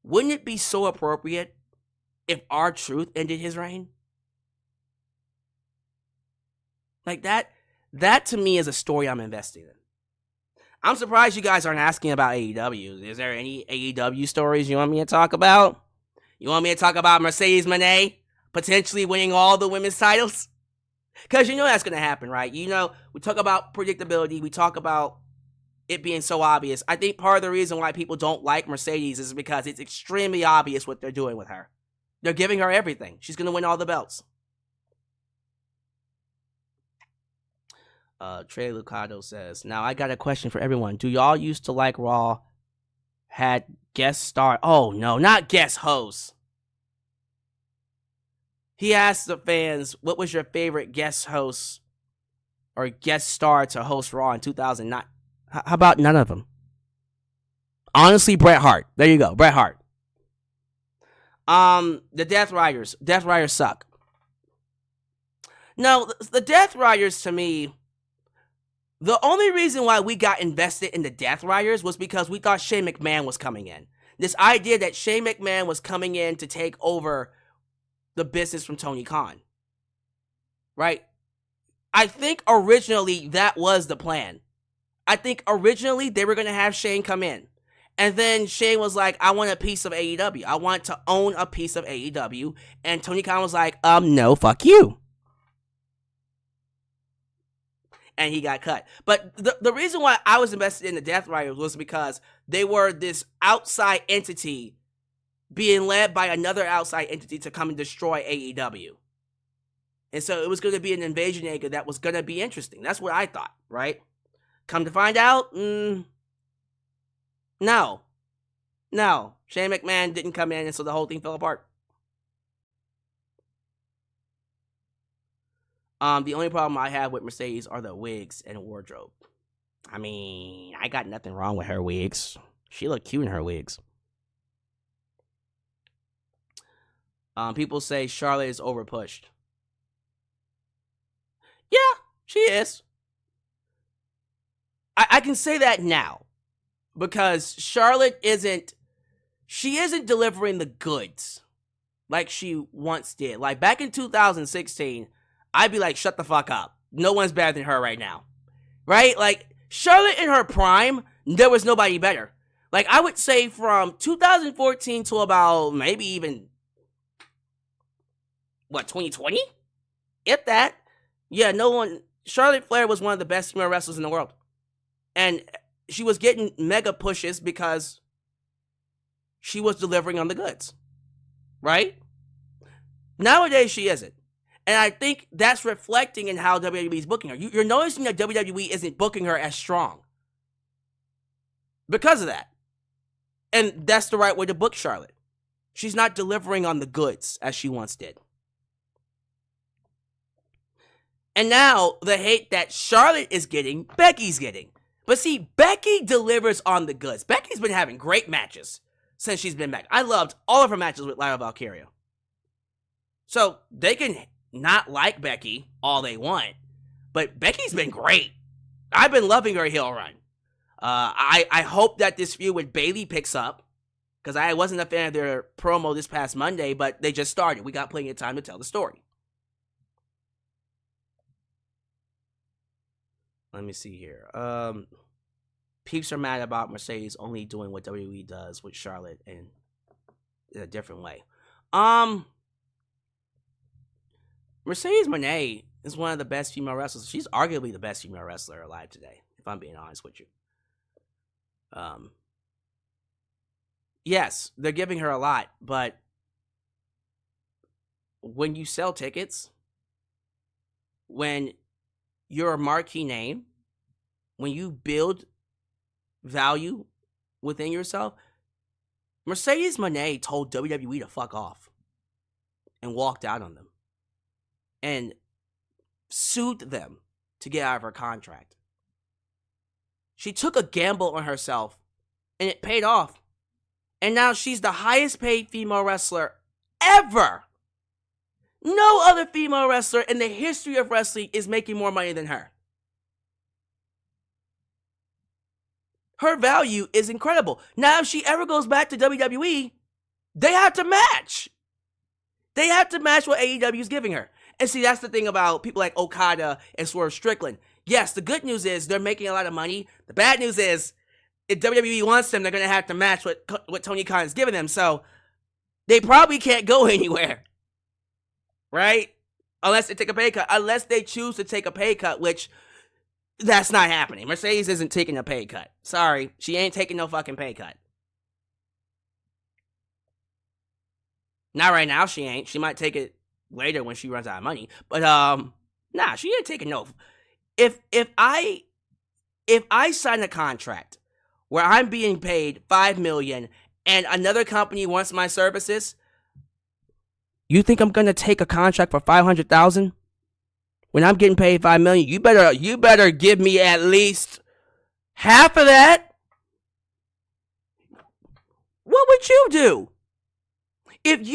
wouldn't it be so appropriate if R-Truth ended his reign? Like that to me is a story I'm investing in. I'm surprised you guys aren't asking about AEW. Is there any AEW stories you want me to talk about? You want me to talk about Mercedes Moné potentially winning all the women's titles? Because you know that's going to happen, right? You know, we talk about predictability. We talk about it being so obvious. I think part of the reason why people don't like Mercedes is because it's extremely obvious what they're doing with her. They're giving her everything. She's going to win all the belts. Trey Lucado says, now I got a question for everyone. Do y'all used to like Raw had guest star? Oh, no, not guest hosts. He asked the fans, what was your favorite guest host or guest star to host Raw in 2009? How about none of them? Honestly, Bret Hart. There you go, Bret Hart. The Death Riders. Death Riders suck. No, the Death Riders, to me, the only reason why we got invested in the Death Riders was because we thought Shane McMahon was coming in. This idea that Shane McMahon was coming in to take over the business from Tony Khan. Right? I think originally that was the plan. I think originally they were going to have Shane come in. And then Shane was like, I want a piece of AEW. I want to own a piece of AEW. And Tony Khan was like, no, fuck you. And he got cut. But the reason why I was invested in the Death Riders was because they were this outside entity being led by another outside entity to come and destroy AEW. And so it was going to be an invasion angle that was going to be interesting. That's what I thought, right? Come to find out, no. Shane McMahon didn't come in, and so the whole thing fell apart. The only problem I have with Mercedes are the wigs and wardrobe. I mean, I got nothing wrong with her wigs. She looked cute in her wigs. People say Charlotte is overpushed. Yeah, she is. I can say that now. Because Charlotte isn't delivering the goods like she once did. Like back in 2016, I'd be like, shut the fuck up. No one's better than her right now. Right? Like Charlotte in her prime, there was nobody better. Like I would say from 2014 to about maybe even 2020? If that. Yeah, Charlotte Flair was one of the best female wrestlers in the world. And she was getting mega pushes because she was delivering on the goods. Right? Nowadays, she isn't. And I think that's reflecting in how WWE is booking her. You're noticing that WWE isn't booking her as strong. Because of that. And that's the right way to book Charlotte. She's not delivering on the goods as she once did. And now, the hate that Charlotte is getting, Becky's getting. But see, Becky delivers on the goods. Becky's been having great matches since she's been back. I loved all of her matches with Lyra Valkyria. So, they can not like Becky all they want. But Becky's been great. I've been loving her heel run. I hope that this feud with Bayley picks up. Because I wasn't a fan of their promo this past Monday, but they just started. We got plenty of time to tell the story. Let me see here. Peeps are mad about Mercedes only doing what WWE does with Charlotte in a different way. Mercedes Moné is one of the best female wrestlers. She's arguably the best female wrestler alive today, if I'm being honest with you. Yes, they're giving her a lot, but when you sell tickets, when you're a marquee name, when you build value within yourself, Mercedes Moné told WWE to fuck off and walked out on them and sued them to get out of her contract. She took a gamble on herself and it paid off. And now she's the highest paid female wrestler ever. No other female wrestler in the history of wrestling is making more money than her. Her value is incredible. Now, if she ever goes back to WWE, they have to match. They have to match what AEW is giving her. And see, that's the thing about people like Okada and Swerve Strickland. Yes, the good news is they're making a lot of money. The bad news is if WWE wants them, they're going to have to match what Tony Khan is giving them. So they probably can't go anywhere. Right? Unless they take a pay cut. Unless they choose to take a pay cut, which that's not happening. Mercedes isn't taking a pay cut. Sorry, she ain't taking no fucking pay cut. Not right now, she ain't. She might take it later when she runs out of money. But nah, she ain't taking no. If I sign a contract where I'm being paid $5 million and another company wants my services, you think I'm gonna take a contract for $500,000 when I'm getting paid $5 million? You better give me at least half of that. What would you do if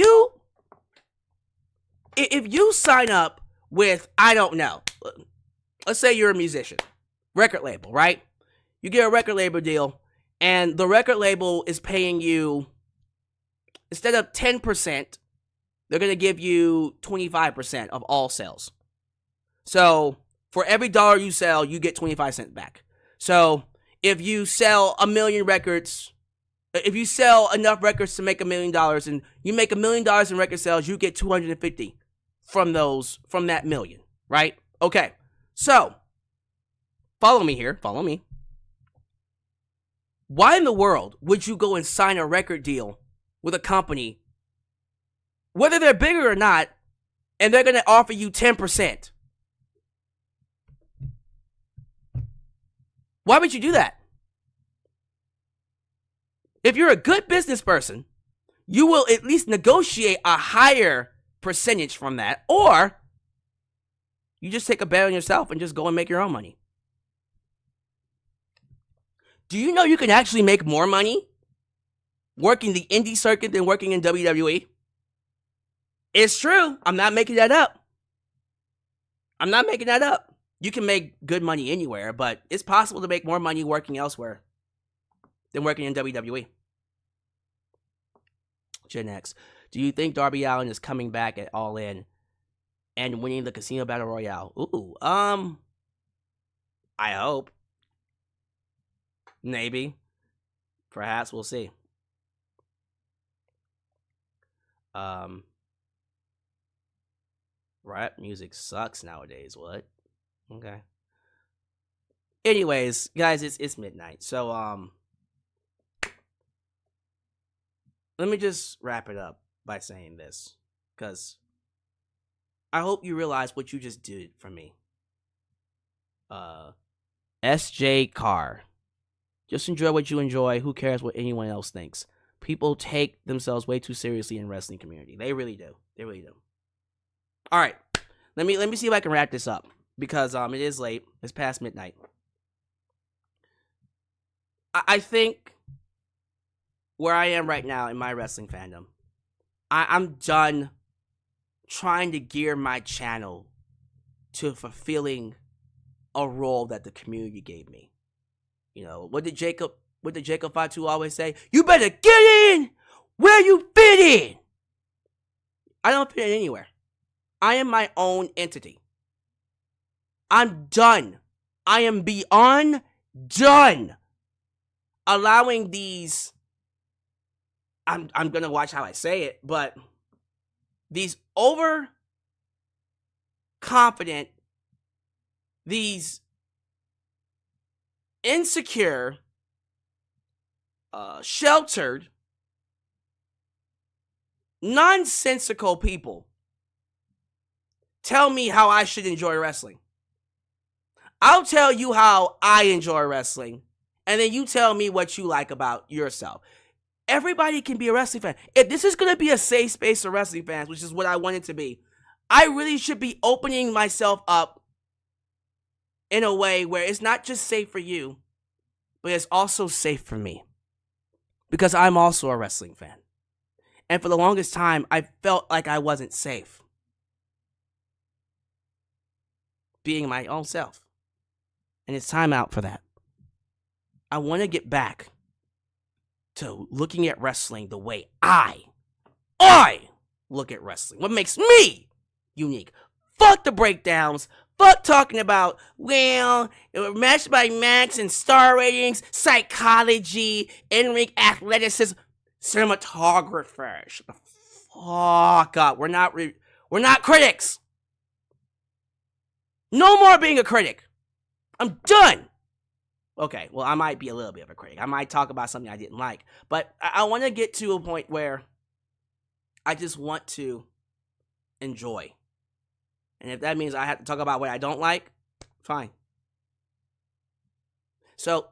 you sign up with, I don't know, let's say you're a musician, record label, right? You get a record label deal, and the record label is paying you, instead of 10%, they're going to give you 25% of all sales. So for every dollar you sell, you get 25 cents back. So if you sell 1 million records, if you sell enough records to make $1 million and you make $1 million in record sales, you get 250 from that million, right? Okay. So follow me here. Follow me. Why in the world would you go and sign a record deal with a company, whether they're bigger or not, and they're going to offer you 10%? Why would you do that? If you're a good business person, you will at least negotiate a higher percentage from that, or you just take a bet on yourself and just go and make your own money. Do you know you can actually make more money working the indie circuit than working in WWE? It's true. I'm not making that up. You can make good money anywhere, but it's possible to make more money working elsewhere than working in WWE. Gen X. Do you think Darby Allin is coming back at All In and winning the Casino Battle Royale? Ooh, I hope. Maybe. Perhaps, we'll see. Rap music sucks nowadays. What? Okay. Anyways, guys, it's midnight. So let me just wrap it up by saying this, because I hope you realize what you just did for me. SJ Carr. Just enjoy what you enjoy. Who cares what anyone else thinks? People take themselves way too seriously in the wrestling community. They really do. All right. Let me see if I can wrap this up, because it is late. It's past midnight. I think where I am right now in my wrestling fandom, I'm done trying to gear my channel to fulfilling a role that the community gave me. You know, what did Jacob Fatu always say? You better get in where you fit in. I don't fit in anywhere. I am my own entity. I'm done. I am beyond done allowing these, I'm gonna watch how I say it, but these overconfident, these insecure, sheltered, nonsensical people tell me how I should enjoy wrestling. I'll tell you how I enjoy wrestling, and then you tell me what you like about yourself. Everybody can be a wrestling fan. If this is going to be a safe space for wrestling fans, which is what I want it to be, I really should be opening myself up in a way where it's not just safe for you, but it's also safe for me. Because I'm also a wrestling fan. And for the longest time, I felt like I wasn't safe being my own self. And it's time out for that. I want to get back to looking at wrestling the way I look at wrestling. What makes me unique. Fuck the breakdowns. Fuck talking about, well, match by match and star ratings, psychology, in-ring athleticism, cinematographer. Shut the fuck up. We're not critics. No more being a critic. I'm done. Okay, well, I might be a little bit of a critic. I might talk about something I didn't like. But I want to get to a point where I just want to enjoy. And if that means I have to talk about what I don't like, fine. So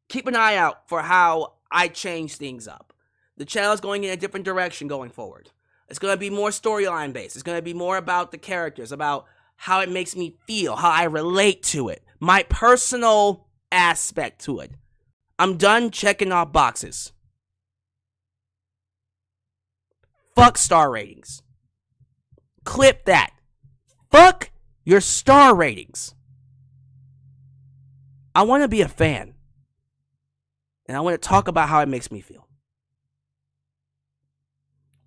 keep an eye out for how I change things up. The channel is going in a different direction going forward. It's going to be more storyline based. It's going to be more about the characters, about how it makes me feel, how I relate to it, my personal aspect to it. I'm done checking off boxes. Fuck star ratings. Clip that. Fuck your star ratings. I want to be a fan. And I want to talk about how it makes me feel.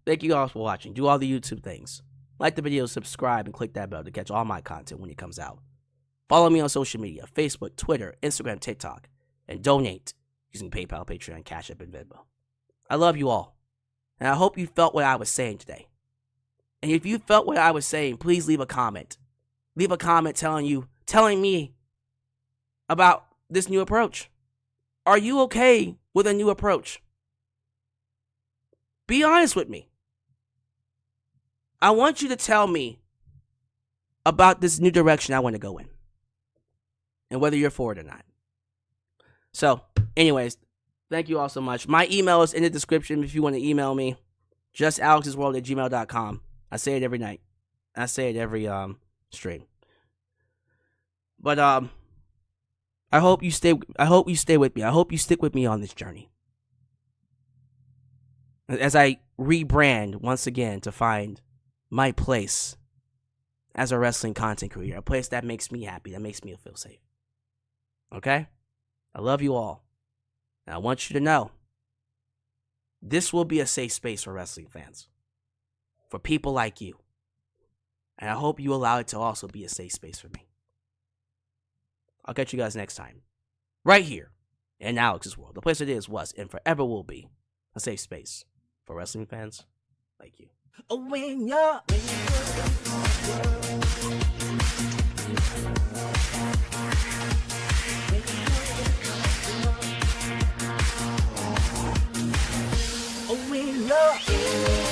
Thank you all for watching. Do all the YouTube things. Like the video, subscribe, and click that bell to catch all my content when it comes out. Follow me on social media, Facebook, Twitter, Instagram, TikTok, and donate using PayPal, Patreon, Cashapp, and Venmo. I love you all, and I hope you felt what I was saying today. And if you felt what I was saying, please leave a comment. Leave a comment telling me about this new approach. Are you okay with a new approach? Be honest with me. I want you to tell me about this new direction I want to go in. And whether you're for it or not. So, anyways, thank you all so much. My email is in the description if you want to email me. JustAlex'sWorld@gmail.com. I say it every night. I say it every stream. But I hope you stay with me. I hope you stick with me on this journey. As I rebrand once again to find my place as a wrestling content creator, a place that makes me happy, that makes me feel safe. Okay? I love you all. And I want you to know this will be a safe space for wrestling fans. For people like you. And I hope you allow it to also be a safe space for me. I'll catch you guys next time. Right here in Alyx's World. The place it is, was, and forever will be a safe space for wrestling fans like you. When you're when you're